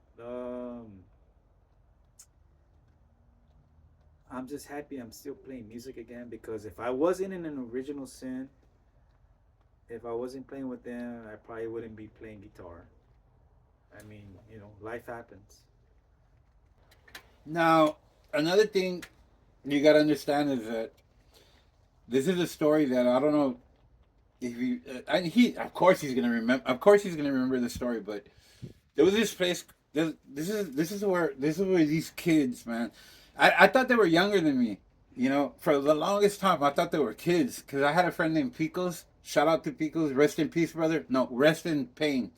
I'm just happy I'm still playing music again, because if I wasn't in an Original Sin, if I wasn't playing with them, I probably wouldn't be playing guitar. I mean, life happens. Now, another thing you got to understand is that this is a story that I don't know if you. Of course he's gonna remember. Of course he's gonna remember the story. But there was this place. This is where these kids, man. I thought they were younger than me. For the longest time I thought they were kids, because I had a friend named Picos. Shout out to Picos. Rest in peace, brother. No, rest in pain.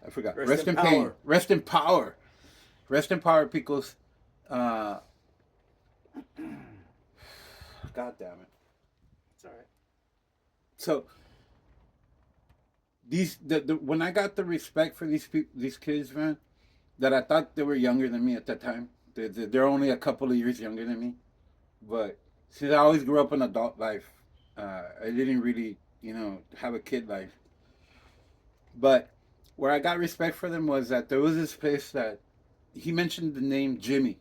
I forgot. Rest in pain. Rest in power. Rest in power, Picos. God damn it. It's all right. So when I got the respect for these kids, man, that I thought they were younger than me at that time. They're only a couple of years younger than me, but since I always grew up an adult life, I didn't really have a kid life. But where I got respect for them was that there was this place that he mentioned the name Jimmy,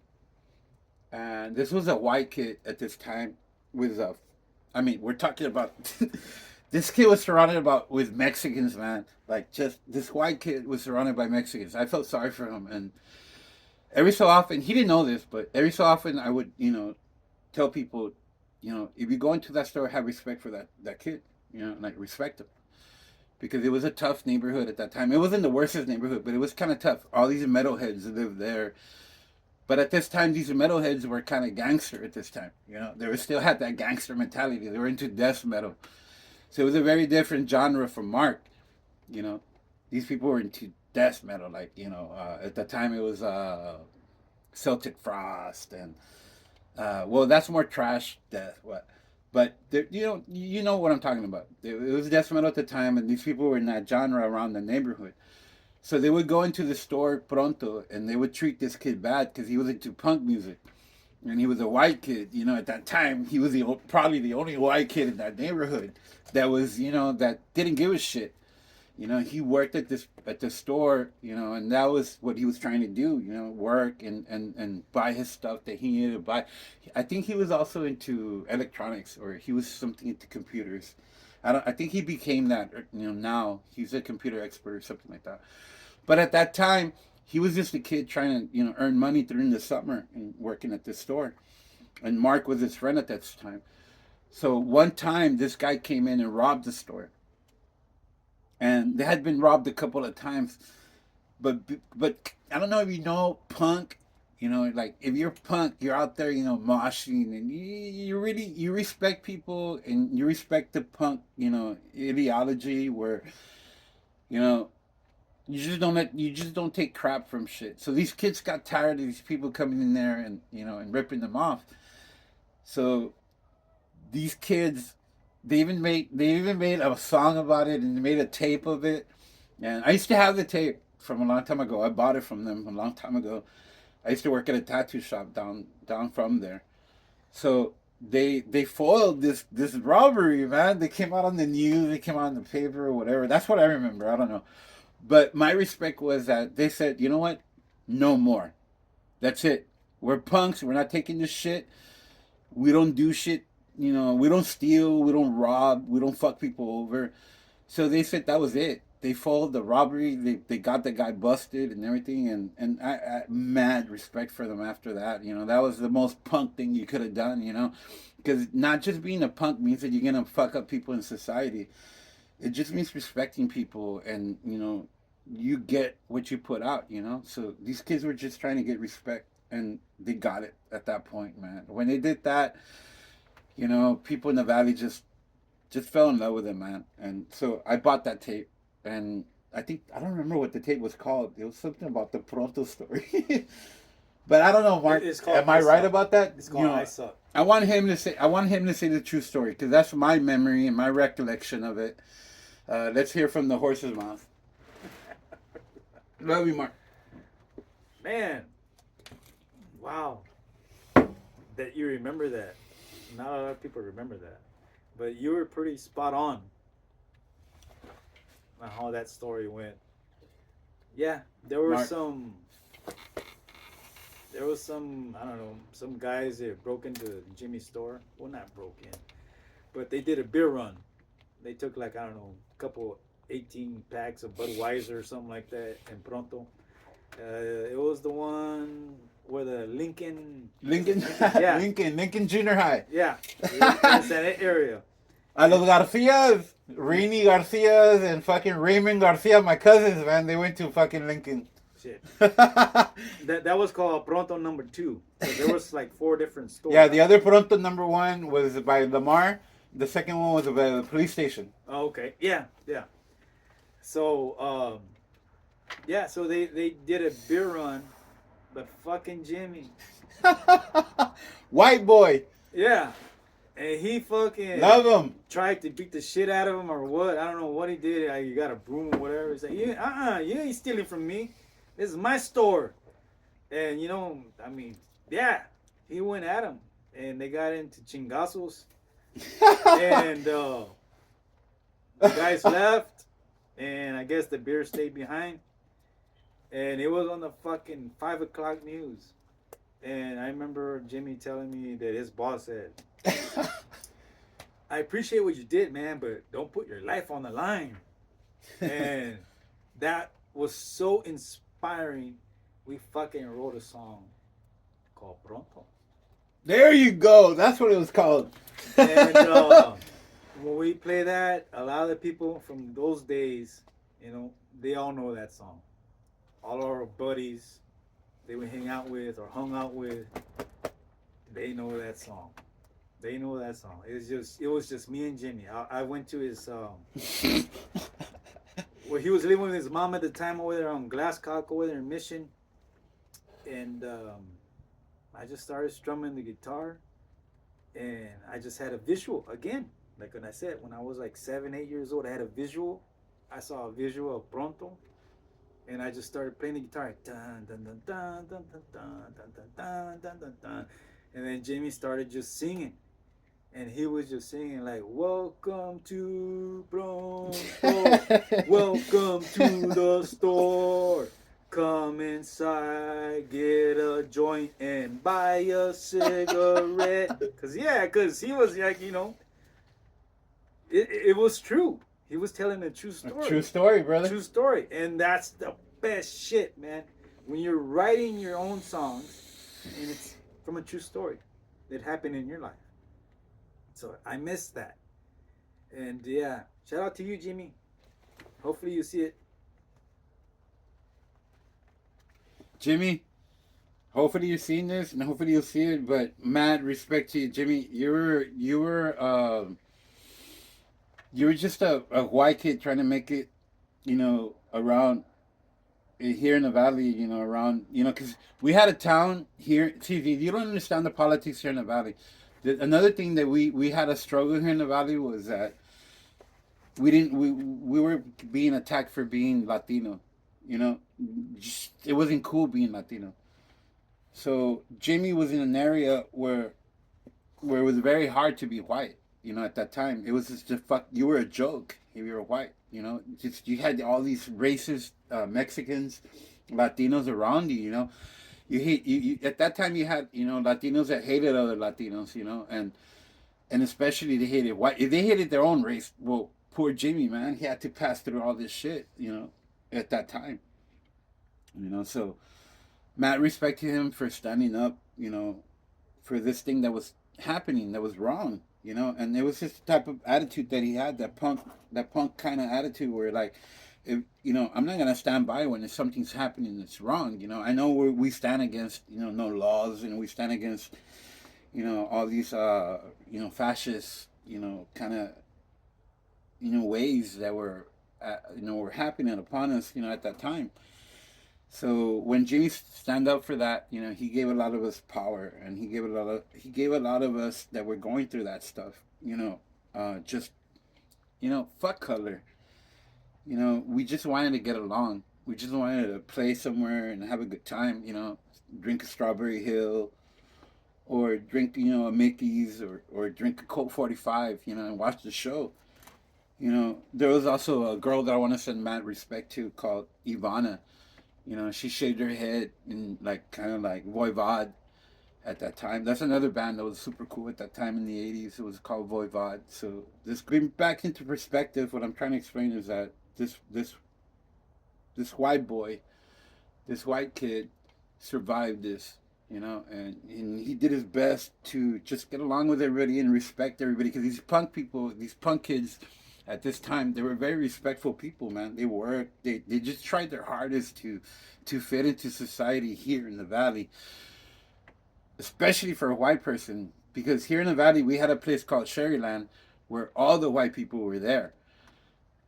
and this was a white kid at this time with we're talking about this kid was surrounded with Mexicans, man. Like, just this white kid was surrounded by Mexicans. I felt sorry for him, and every so often, he didn't know this, but every so often I would tell people, if you go into that store, have respect for that kid, like, respect him. Because it was a tough neighborhood at that time. It wasn't the worstest neighborhood, but it was kind of tough. All these metalheads lived there. But at this time, these metalheads were kind of gangster at this time. They were still had that gangster mentality. They were into death metal. So it was a very different genre from Mark. These people were into death metal. Like, at the time it was Celtic Frost and, that's more trash death. But you know what I'm talking about. It was death metal at the time, and these people were in that genre around the neighborhood. So they would go into the store pronto, and they would treat this kid bad because he was into punk music, and he was a white kid. At that time, he was probably the only white kid in that neighborhood that was that didn't give a shit. He worked at the store, and that was what he was trying to do, work and buy his stuff that he needed to buy. I think he was also into electronics, or he was something into computers. I think he became that, now he's a computer expert or something like that. But at that time, he was just a kid trying to, earn money during the summer and working at the store. And Mark was his friend at that time. So one time, this guy came in and robbed the store. And they had been robbed a couple of times. But I don't know if you know punk. Like, if you're punk, you're out there, moshing, and you respect people, and you respect the punk, ideology where, you just don't take crap from shit. So these kids got tired of these people coming in there and and ripping them off. So these kids they even made a song about it, and they made a tape of it. And I used to have the tape from a long time ago. I bought it from them a long time ago. I used to work at a tattoo shop down from there. So they foiled this robbery, man. They came out on the news, they came out on the paper or whatever. That's what I remember. I don't know. But my respect was that they said, you know what? No more. That's it. We're punks. We're not taking this shit. We don't do shit. We don't steal. We don't rob. We don't fuck people over. So they said that was it. They followed the robbery. They got the guy busted and everything. And I mad respect for them after that. That was the most punk thing you could have done. Because not just being a punk means that you're gonna fuck up people in society. It just means respecting people, and you get what you put out. So these kids were just trying to get respect, and they got it at that point, man. When they did that, people in the valley just fell in love with it, man. And so I bought that tape, and I don't remember what the tape was called. It was something about the Pronto story. But I don't know, Mark. It's called Am I right about that? It's called I Suck. I want him to say the true story, because that's my memory and my recollection of it. Let's hear from the horse's mouth. Love you, Mark. Man, wow, that you remember that. Not a lot of people remember that, but you were pretty spot on how that story went. Yeah, there were Mark. some I don't know, some guys that broke into Jimmy's store. Well, not broke in, but they did a beer run. They took like, I don't know, a couple 18 packs of Budweiser or something like that in Pronto. It was the one where the Lincoln, Yeah. Lincoln Junior High. yeah, that's that area. A los Garcias, Rainy Garcias, and fucking Raymond Garcia, my cousins, man, they went to fucking Lincoln. Shit. That was called Pronto number 2. So there was like 4 different stores. Yeah, the other Pronto number 1 was by Lamar. The second one was by the police station. Oh, okay. Yeah. So, so they did a beer run, but fucking Jimmy. White boy. Yeah. And he fucking Love him. tried to beat the shit out of him or what. I don't know what he did. He got a broom or whatever. He's like, you ain't stealing from me. This is my store. And, he went at him. And they got into chingazos. And the guys left, and I guess the beer stayed behind, and it was on the fucking 5 o'clock news. And I remember Jimmy telling me that his boss said, I appreciate what you did, man, but don't put your life on the line. And that was so inspiring. We fucking wrote a song called Pronto. There you go. That's what it was called. And when we play that, a lot of the people from those days, they all know that song. All our buddies they would hang out with or hung out with, they know that song. They know that song. It was just me and Jimmy. I went to his where he was living with his mom at the time over there on Glasscock over there in Mission, and I just started strumming the guitar, and I just had a visual again. Like when I said, when I was like 7, 8 years old, I had a visual. I saw a visual of Pronto, and I just started playing the guitar. Dun, dun, dun, dun, dun, dun, dun, dun, dun, dun, dun, dun. And then Jimmy started just singing. And he was just singing like, welcome to Pronto, welcome to the store. Come inside, get a joint and buy a cigarette. Cause he was like, it was true. He was telling a true story. A true story, brother. True story. And that's the best shit, man. When you're writing your own songs and it's from a true story that happened in your life. So I missed that. And yeah, shout out to you, Jimmy. Hopefully you see it. Jimmy, hopefully you've seen this and hopefully you'll see it, but mad respect to you, Jimmy. You were just a white kid trying to make it, around here in the valley, around, because we had a town here. See, you don't understand the politics here in the valley. Another thing that we had a struggle here in the valley was that we were being attacked for being Latino. You know, just, it wasn't cool being Latino. So Jimmy was in an area where it was very hard to be white. You know, at that time, it was just a fuck. You were a joke if you were white. You know, just you had all these racist Mexicans, Latinos around you. You know, you at that time you had Latinos that hated other Latinos. You know, and especially they hated white. If they hated their own race, well, poor Jimmy, man, he had to pass through all this shit. You know, at that time. You know, so Matt respected him for standing up. You know, for this thing that was happening that was wrong, and it was just the type of attitude that he had, that punk kind of attitude where like, if, I'm not gonna stand by when something's happening that's wrong. I know we stand against no laws, and we stand against all these fascist kind of ways that were happening upon us at that time. So when Jimmy stand up for that, he gave a lot of us power, and he gave a lot of us that were going through that stuff. Just fuck color. We just wanted to get along. We just wanted to play somewhere and have a good time. Drink a Strawberry Hill, or drink a Mickey's, or drink a Colt 45. And watch the show. There was also a girl that I want to send mad respect to called Ivana. She shaved her head in kind of like Voivod at that time. That's another band that was super cool at that time in the 80s. It was called Voivod. So this bring back into perspective, what I'm trying to explain is that this white boy, this white kid survived this, and he did his best to just get along with everybody and respect everybody, because these punk people, these punk kids at this time, they were very respectful people, man. They worked. They just tried their hardest to fit into society here in the valley, especially for a white person, because here in the valley we had a place called Sherryland where all the white people were there,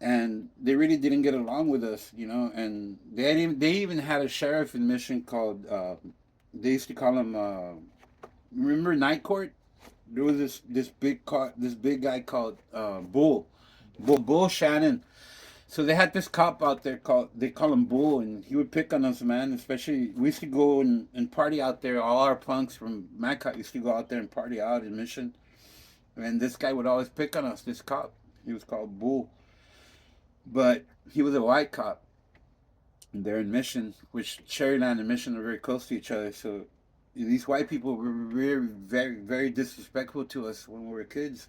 and they really didn't get along with us, and they even had a sheriff in Mission called they used to call him remember Night Court. There was this big guy called Bull Shannon. So they had this cop out there they call him Bull, and he would pick on us, man. Especially, we used to go and party out there. All our punks from Madcott used to go out there and party out in Mission. And this guy would always pick on us, this cop. He was called Bull. But he was a white cop. And they're in Mission, which Cherryland and Mission are very close to each other. So these white people were very, very, very disrespectful to us when we were kids.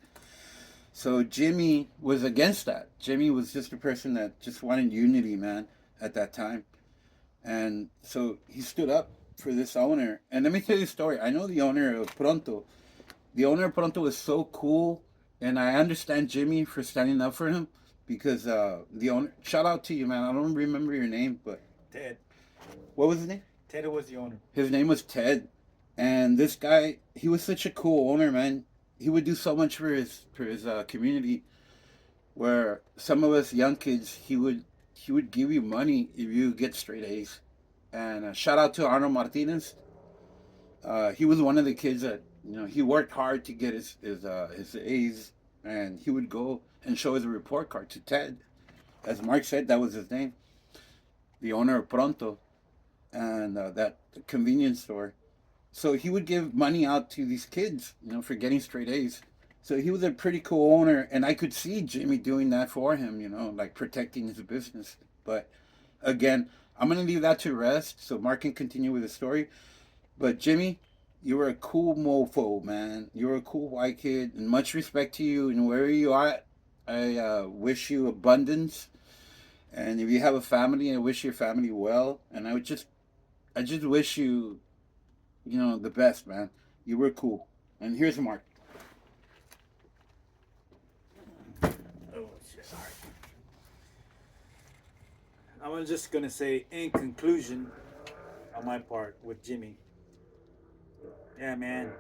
So Jimmy was against that. Jimmy was just a person that just wanted unity, man, at that time. And so he stood up for this owner. And let me tell you a story. I know the owner of Pronto. The owner of Pronto was so cool. And I understand Jimmy for standing up for him, because the owner, shout out to you, man. I don't remember your name, but Ted. What was his name? Ted was the owner. His name was Ted. And this guy, he was such a cool owner, man. He would do so much for his community, where some of us young kids, he would give you money if you get straight A's. And shout out to Arnold Martinez. He was one of the kids that he worked hard to get his A's, and he would go and show his report card to Ted. As Mark said, that was his name, the owner of Pronto, and that convenience store. So he would give money out to these kids, for getting straight A's. So he was a pretty cool owner, and I could see Jimmy doing that for him, like protecting his business. But again, I'm going to leave that to rest so Mark can continue with the story. But Jimmy, you were a cool mofo, man. You were a cool white kid, and much respect to you. And wherever you are, I wish you abundance. And if you have a family, I wish your family well. And I just wish you, the best, man. You were cool. And here's Mark. Oh, shit. Sorry. I'm just going to say, in conclusion, on my part with Jimmy. Yeah, man.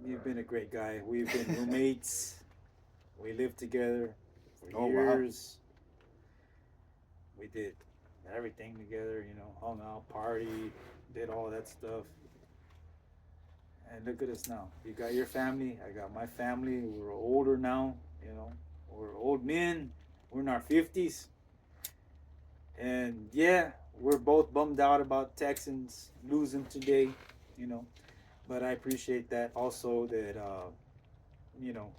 You've been a great guy. We've been roommates. We lived together for years. Wow. We did everything together, hung out, party, did all that stuff. And look at us now. You got your family. I got my family. We're older now. You know, we're old men. We're in our 50s. And yeah, we're both bummed out about Texans losing today. You know, but I appreciate that also that you know,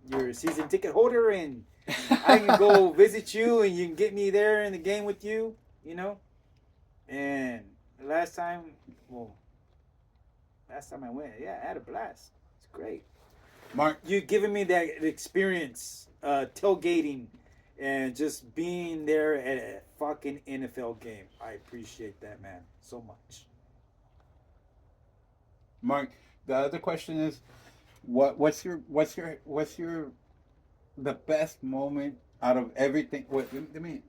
you're a season ticket holder and I can go visit you and you can get me there in the game with you, you know. And last time, well, last time I went, yeah, I had a blast. It's great. Mark, You giving me that experience, tailgating, and just being there at a fucking NFL game. I appreciate that, man, so much. Mark, the other question is, what's your the best moment out of everything? Wait, let me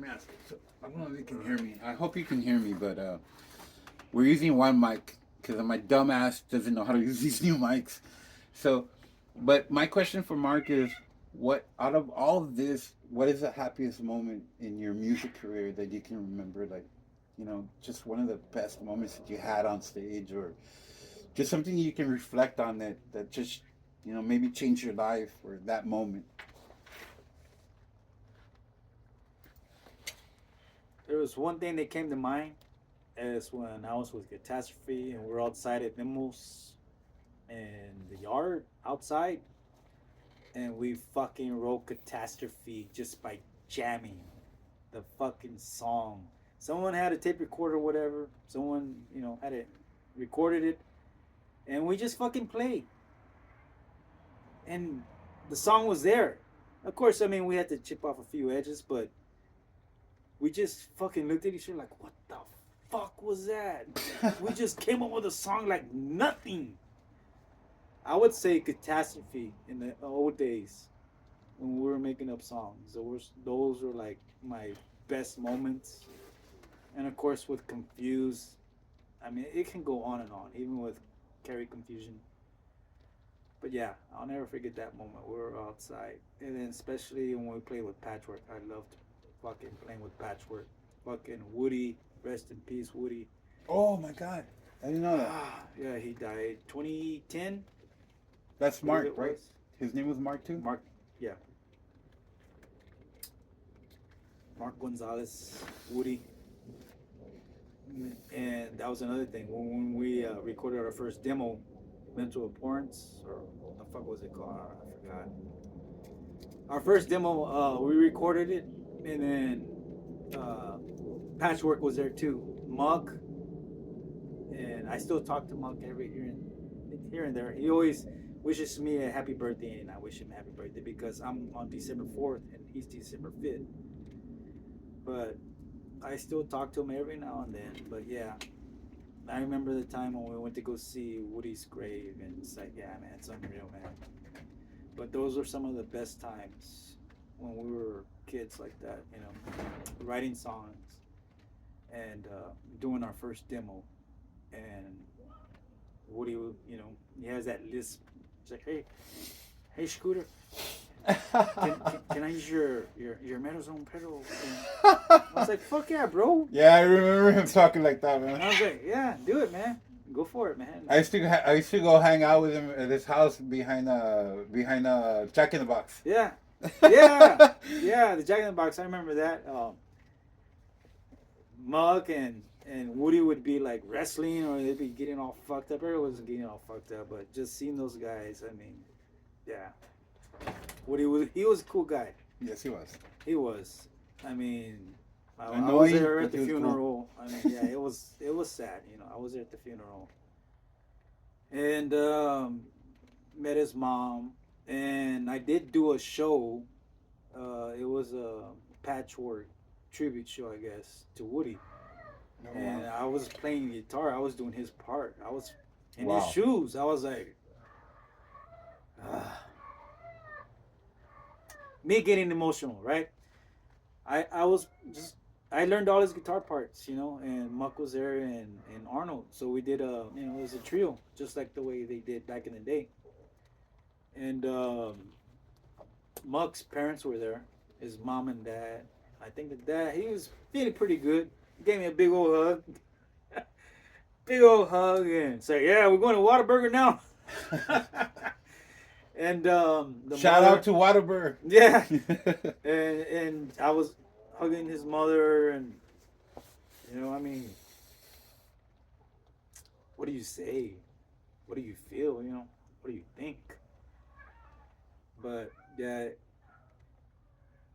ask you. So, I don't know if you can hear me. I hope you can hear me, but we're using one mic because my dumb ass doesn't know how to use these new mics. So, but my question for Mark is, what out of all of this, what is the happiest moment in your music career that you can remember? Like, just one of the best moments that you had on stage, or just something you can reflect on that just maybe changed your life or that moment. There was one thing that came to mind is when I was with Catastrophe and we're outside at Nimos in the yard outside, and we fucking wrote Catastrophe just by jamming the fucking song. Someone had a tape recorder or whatever. Someone, had it recorded it, and we just fucking played. And the song was there. Of course, I mean, we had to chip off a few edges, but we just fucking looked at each other like, what the fuck was that? We just came up with a song like nothing. I would say Catastrophe in the old days when we were making up songs. Those were like my best moments. And of course, with Confused, I mean, it can go on and on, even with Carry Confusion. But yeah, I'll never forget that moment. We were outside. And then especially when we played with Patchwork. I loved fucking playing with Patchwork. Fucking Woody, rest in peace, Woody. Oh my God, I didn't know that. Yeah, he died 2010. That's Mark, right? His name was Mark too. Mark, yeah. Mark Gonzalez, Woody. And that was another thing. When we recorded our first demo, Mental Abhorrence, or what the fuck was it called? I forgot. Our first demo, we recorded it, and then Patchwork was there too. Mug, and I still talk to Mug every here and there. He always wishes me a happy birthday, and I wish him a happy birthday because I'm on December 4th and he's December 5th. But I still talk to him every now and then. But yeah, I remember the time when we went to go see Woody's grave, and it's like, yeah, man, it's unreal, man. But those were some of the best times when we were kids like that, writing songs and doing our first demo. And Woody, he has that lisp. He's like, hey, Scooter, can I use your Metazone pedal? And I was like, fuck yeah, bro. Yeah, I remember him talking like that, man. I was like, yeah, do it, man. Go for it, man. I used to go hang out with him at his house behind Jack in the Box. Yeah, yeah, the Jack in the Box. I remember that. Mug and Woody would be like wrestling, or they'd be getting all fucked up. Everyone wasn't getting all fucked up, but just seeing those guys, I mean, yeah. He was a cool guy. Yes, he was. He was. I mean, I was Annoying, there at but the he was funeral. I mean, yeah, it was sad. I was there at the funeral, and met his mom, and I did do a show. It was a Patchwork tribute show, I guess, to Woody. Oh, And wow. I was playing guitar. I was doing his part. I was in Wow. his shoes. I was like, me getting emotional, right? I learned all his guitar parts, and Muck was there and Arnold. So we did it was a trio, just like the way they did back in the day. And Muck's parents were there, his mom and dad. I think the dad, he was feeling pretty good. He gave me a big old hug. big old hug and say, "Yeah, we're going to Whataburger now." And the Shout mother, out to Waterburg. yeah, and I was hugging his mother, and I mean, what do you say? What do you feel? What do you think? But yeah,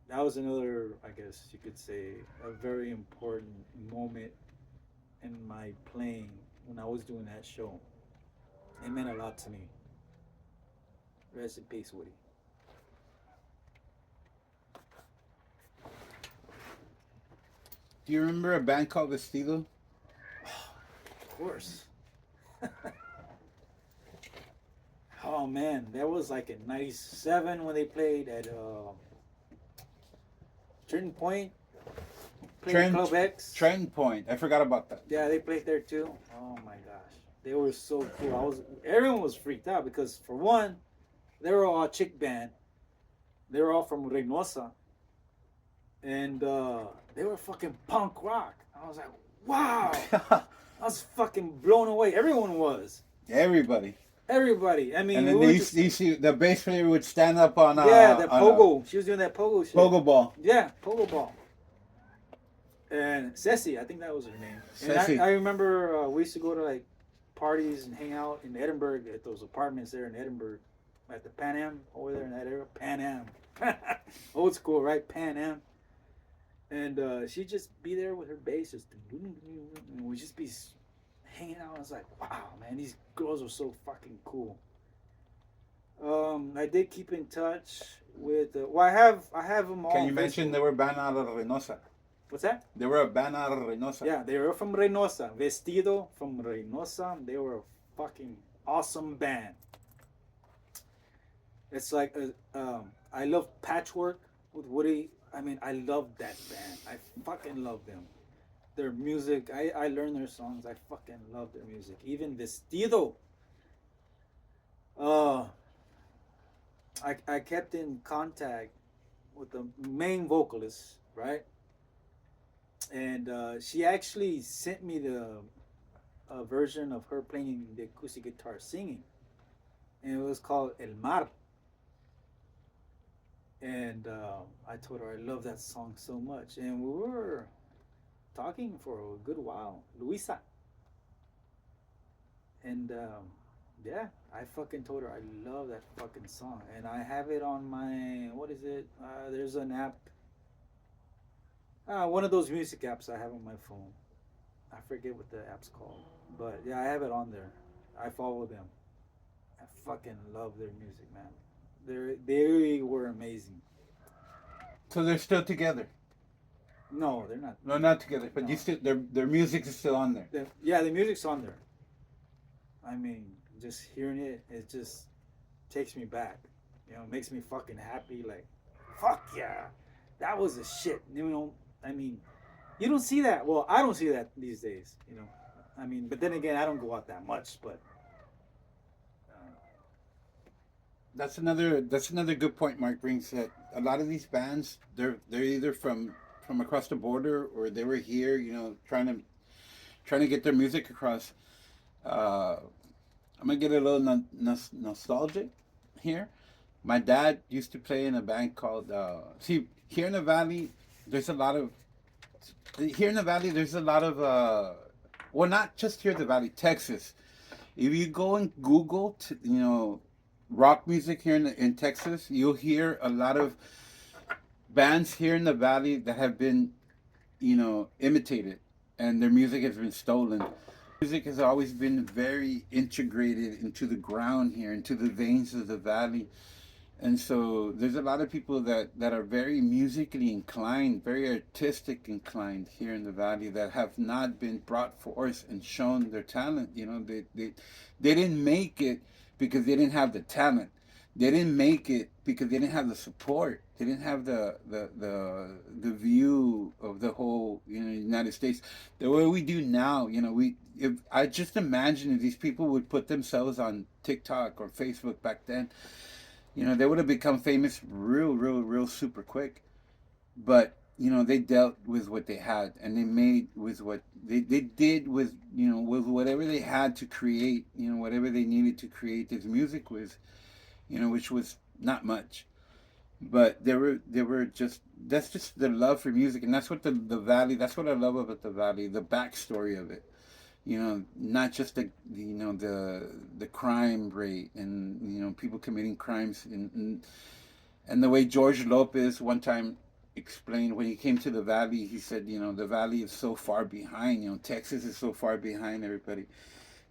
that was another, I guess you could say, a very important moment in my playing when I was doing that show. It meant a lot to me. Rest in peace, Woody. Do you remember a band called Vestido? Of course. Oh man, that was like in '97 when they played at Trenton Point. Played Club X. Trend Point. I forgot about that. Yeah, they played there too. Oh my gosh, they were so cool. Everyone was freaked out because for one, they were all a chick band. They were all from Reynosa, and they were fucking punk rock. I was like, wow. I was fucking blown away. Everyone was. Everybody. Everybody. I mean, And then you see the bass player would stand up on that pogo. She was doing that pogo shit. Pogo ball. Yeah, pogo ball. And Ceci, I think that was her name. Ceci. And I remember we used to go to like parties and hang out in Edinburgh at those apartments there in Edinburgh, at the Pan Am over there in that area. Pan Am, old school, right? Pan Am. And she'd just be there with her bass, just and we'd just be hanging out. I was like, wow, man, these girls are so fucking cool. I did keep in touch with. I have them all. Can you on mention Facebook. they were a band out of Reynosa? What's that? They were a band out of Reynosa. Yeah, they were from Reynosa. Vestido from Reynosa. They were a fucking awesome band. It's like I love Patchwork with Woody. I mean, I love that band. I fucking love them. Their music, I learn their songs. I fucking love their music. Even Vestido. I kept in contact with the main vocalist, right? And she actually sent me the version of her playing the acoustic guitar singing. And it was called El Mar. And I told her I love that song so much. And we were talking for a good while. Luisa. And yeah, I fucking told her I love that fucking song. And I have it on my, what is it? There's an app. One of those music apps I have on my phone. I forget what the app's called. But yeah, I have it on there. I follow them. I fucking love their music, man. They were amazing. So they're still together. No, they're not. No, not together, but No. you still their music is still on there. Yeah, the music's on there. I mean, just hearing it just takes me back. Makes me fucking happy. Like, fuck yeah, that was the shit. I mean, you don't see that. Well, I don't see that these days. I mean, but then again, I don't go out that much. But That's another good point Mark brings, that a lot of these bands they're either from across the border or they were here, trying to get their music across. I'm gonna get a little nostalgic here. My dad used to play in a band called here in the valley. There's a lot of well, not just here in the valley, Texas. If you go and Google rock music here in Texas, you'll hear a lot of bands here in the valley that have been, imitated, and their music has been stolen. Music has always been very integrated into the ground here, into the veins of the valley. And so there's a lot of people that are very musically inclined, very artistic inclined here in the valley that have not been brought forth and shown their talent. They didn't make it because they didn't have the talent. They didn't make it because they didn't have the support. They didn't have the view of the whole United States the way we do now. I just imagine if these people would put themselves on TikTok or Facebook back then, they would have become famous real super quick. But they dealt with what they had, and they made with what they did with, with whatever they had to create, whatever they needed to create this music with, which was not much. But they were just, that's just the love for music, and that's what the valley, that's what I love about the valley, the backstory of it. Not just the crime rate, and people committing crimes, and the way George Lopez one time explained when he came to the valley. He said, the valley is so far behind. Texas is so far behind everybody.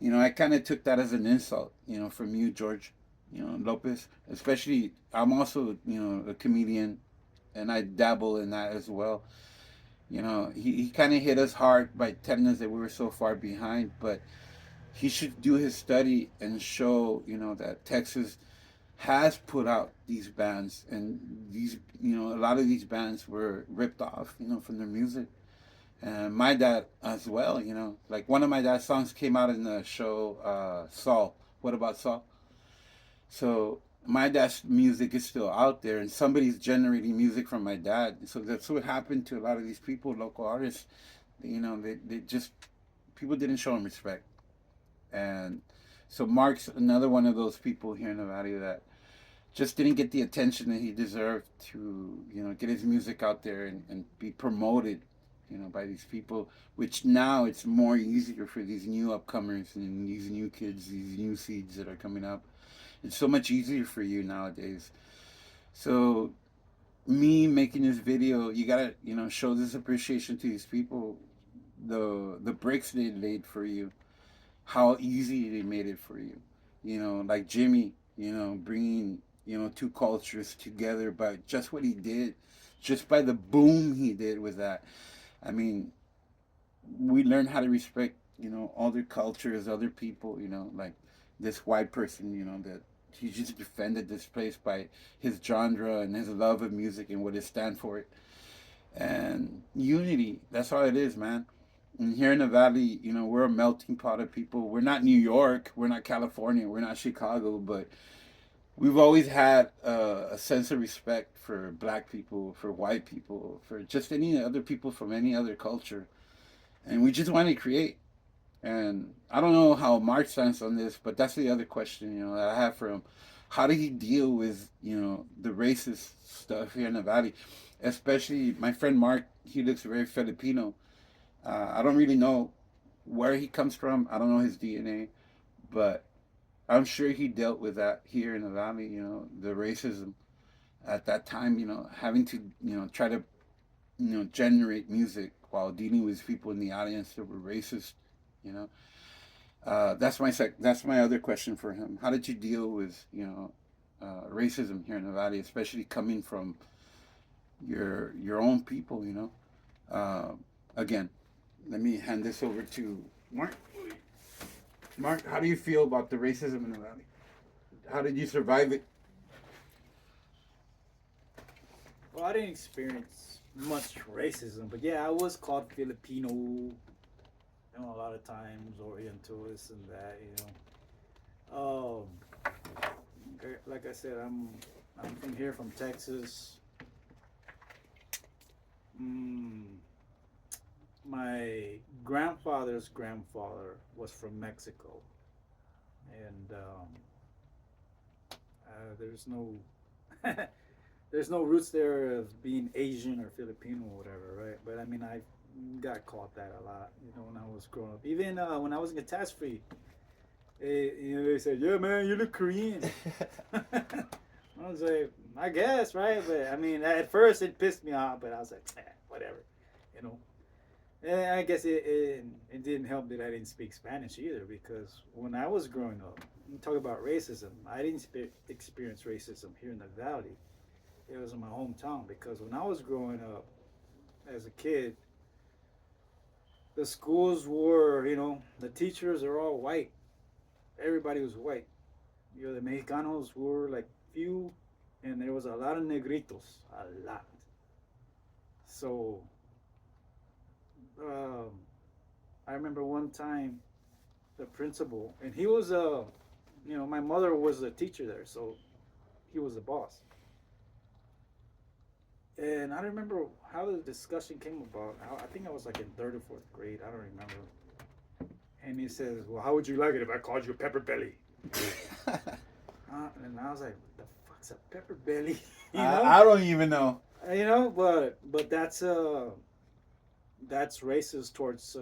I kind of took that as an insult, from you, George, Lopez. Especially, I'm also, a comedian, and I dabble in that as well. He kind of hit us hard by telling us that we were so far behind, but he should do his study and show, that Texas has put out these bands, and these, a lot of these bands were ripped off, from their music. And my dad as well, like one of my dad's songs came out in the show, Saul. What about Saul? So my dad's music is still out there, and somebody's generating music from my dad. So that's what happened to a lot of these people, local artists. They just, people didn't show him respect. And so Mark's another one of those people here in the valley that just didn't get the attention that he deserved to, get his music out there, and be promoted, by these people, which now it's more easier for these new upcomers and these new kids, these new seeds that are coming up. It's so much easier for you nowadays. So me making this video, you gotta, show this appreciation to these people, the bricks they laid for you, how easy they made it for you. Like Jimmy, bringing, two cultures together by just what he did, just by the boom he did with that. I mean, we learn how to respect, other cultures, other people, like this white person, that he just defended this place by his genre and his love of music and what it stands for. And unity, that's all it is, man. And here in the valley, we're a melting pot of people. We're not New York, we're not California, we're not Chicago, but we've always had a sense of respect for black people, for white people, for just any other people from any other culture. And we just want to create. And I don't know how Mark stands on this, but that's the other question, that I have for him. How did he deal with, the racist stuff here in the valley? Especially my friend Mark, he looks very Filipino. I don't really know where he comes from. I don't know his DNA, but I'm sure he dealt with that here in the valley, the racism at that time, having to, try to, generate music while dealing with people in the audience that were racist, you know. That's my other question for him. How did you deal with, racism here in the valley, especially coming from your own people, Again, let me hand this over to Mark. Mark, how do you feel about the racism in the valley? How did you survive it? Well, I didn't experience much racism, but yeah, I was called Filipino, a lot of times, Oriental, this and that, like I said, I'm from here, from Texas. My grandfather's grandfather was from Mexico, and there's no there's no roots there of being Asian or Filipino or whatever, right? But I mean, I got called that a lot, when I was growing up. Even when I was in catastrophe, they said, "Yeah, man, you look Korean." I was like, I guess, right? But I mean, at first it pissed me off, but I was like, whatever, And I guess it didn't help that I didn't speak Spanish either, because when I was growing up, you talk about racism, I didn't experience racism here in the valley. It was in my hometown, because when I was growing up as a kid, the schools were, the teachers are all white. Everybody was white. The Mexicanos were like few, and there was a lot of negritos, a lot. So I remember one time the principal, and he was my mother was a teacher there, so he was the boss. And I don't remember how the discussion came about. I think I was like in third or fourth grade. I don't remember. And he says, "Well, how would you like it if I called you Pepper Belly?" And I was like, "What the fuck's a pepper belly?" You know, I don't even know. but that's racist towards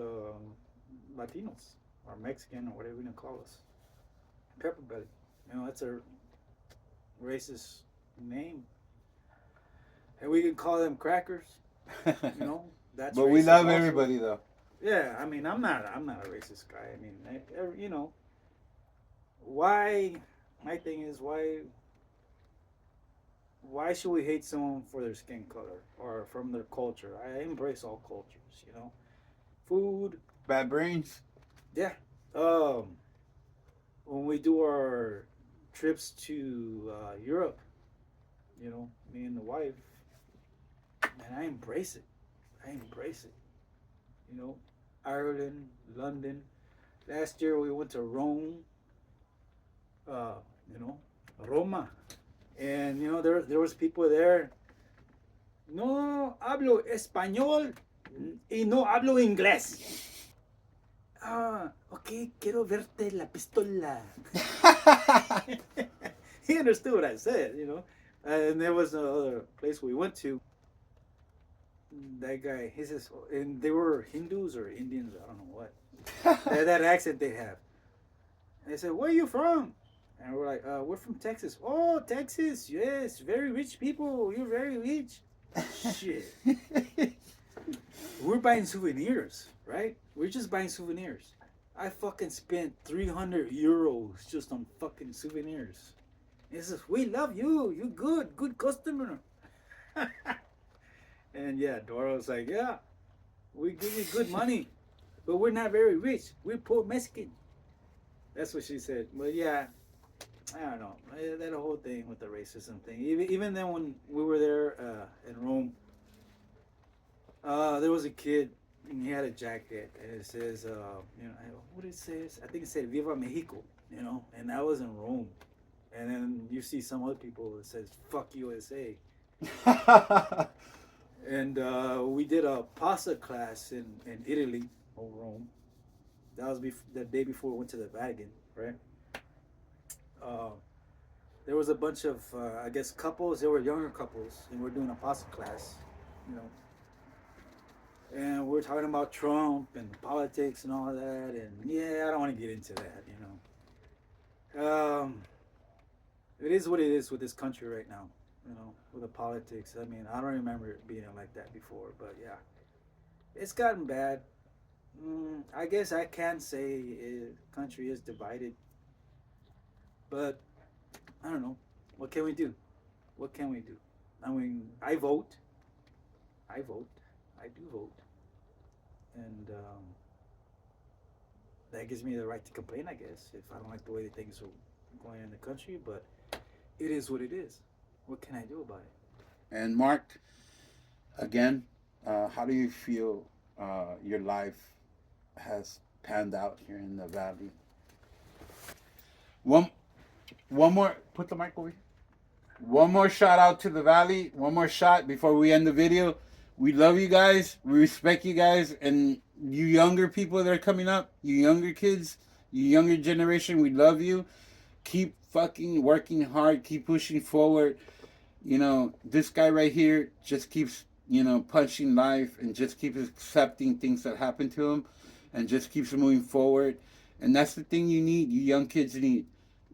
Latinos or Mexican or whatever you want to call us. Pepper belly, you know, that's a racist name, and we can call them crackers. You know, that's. But we racist love also. everybody though. Yeah, I mean, I'm not a racist guy. I mean, you know, why? My thing is why should we hate someone for their skin color or from their culture? I embrace all cultures, you know. Food, Bad brains. yeah. When we do our trips to Europe, you know, me and the wife, man, I embrace it. I embrace it. You know, Ireland, London. Last year we went to Rome. You know, Roma, and you know there was people there. No hablo español y no hablo inglés. Ah, okay, quiero verte la pistola. He understood what I said, you know. And there was another place we went to. That guy, he says, and they were Hindus or Indians, I don't know what. That accent they have. And they said, "Where are you from?" And we're like, "We're from Texas." "Oh, Texas, yes, very rich people. You're very rich." Shit. We're buying souvenirs, right? We're just buying souvenirs. I fucking spent 300 euros just on fucking souvenirs. He says, "We love you. You good customer." And yeah, Dora was like, "Yeah, we give you good money, but we're not very rich. We're poor Mexican." That's what she said. But yeah, I don't know. That whole thing with the racism thing. Even then, when we were there in Rome, there was a kid and he had a jacket and it says, you know, what did it say? I think it said "Viva Mexico," you know, and that was in Rome. And then you see some other people that says "Fuck USA." And we did a pasta class in Italy or Rome. That was the day before we went to the Vatican, right? There was a bunch of, I guess, couples. They were younger couples, and we're doing a pasta class, you know. And we're talking about Trump and politics and all of that. And yeah, I don't want to get into that, you know. It is what it is with this country right now, you know, with the politics. I mean, I don't remember it being like that before, but yeah, it's gotten bad. I guess I can say the country is divided, but I don't know. What can we do? What can we do? I mean, I vote. I vote. I do vote, and that gives me the right to complain, I guess, if I don't like the way things are going in the country. But it is what it is. What can I do about it? And Mark, again, how do you feel your life has panned out here in the valley? One more. Put the mic over here. One more shout out to the valley. One more shot before we end the video. We love you guys. We respect you guys, and you younger people that are coming up, you younger kids, you younger generation. We love you. Keep fucking working hard. Keep pushing forward. You know, this guy right here just keeps, you know, punching life and just keeps accepting things that happen to him and just keeps moving forward. And that's the thing you need, you young kids need.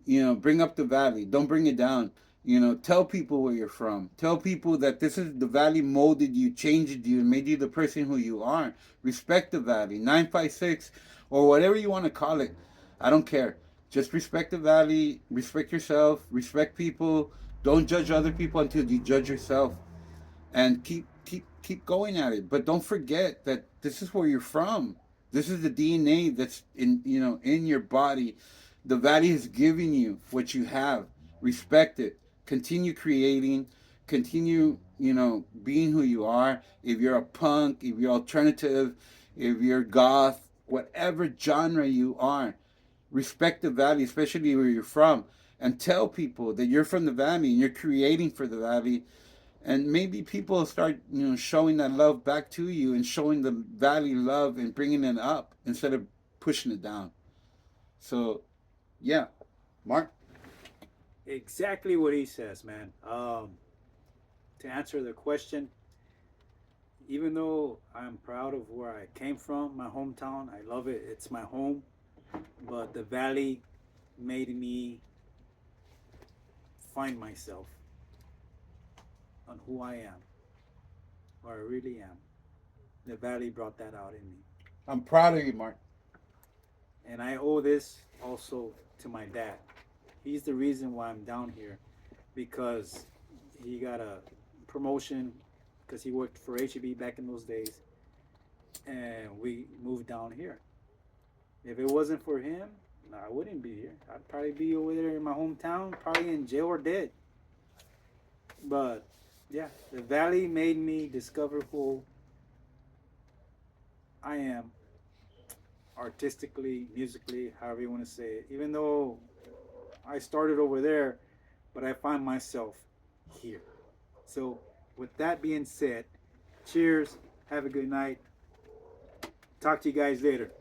You know, bring up the valley. Don't bring it down. You know, tell people where you're from. Tell people that this is the valley molded you, changed you, and made you the person who you are. Respect the valley. 956 or whatever you want to call it. I don't care. Just respect the valley. Respect yourself. Respect people. Don't judge other people until you judge yourself, and keep going at it. But don't forget that this is where you're from. This is the DNA that's in your body. The valley is giving you what you have. Respect it. Continue creating. Continue being who you are. If you're a punk, if you're alternative, if you're goth, whatever genre you are, respect the valley, especially where you're from. And tell people that you're from the valley and you're creating for the valley, and maybe people start showing that love back to you and showing the valley love and bringing it up instead of pushing it down. So yeah, Mark. Exactly what he says, man. To answer the question, even though I'm proud of where I came from, my hometown, I love it. It's my home. But the valley made me find myself on who I am, or I really am. The valley brought that out in me. I'm proud of you, Mark. And I owe this also to my dad. He's the reason why I'm down here, because he got a promotion because he worked for HEB back in those days, and we moved down here. If it wasn't for him, no, I wouldn't be here. I'd probably be over there in my hometown, probably in jail or dead. But yeah, the valley made me discover who I am artistically, musically, however you want to say it. Even though I started over there, but I find myself here. So, with that being said, cheers. Have a good night. Talk to you guys later.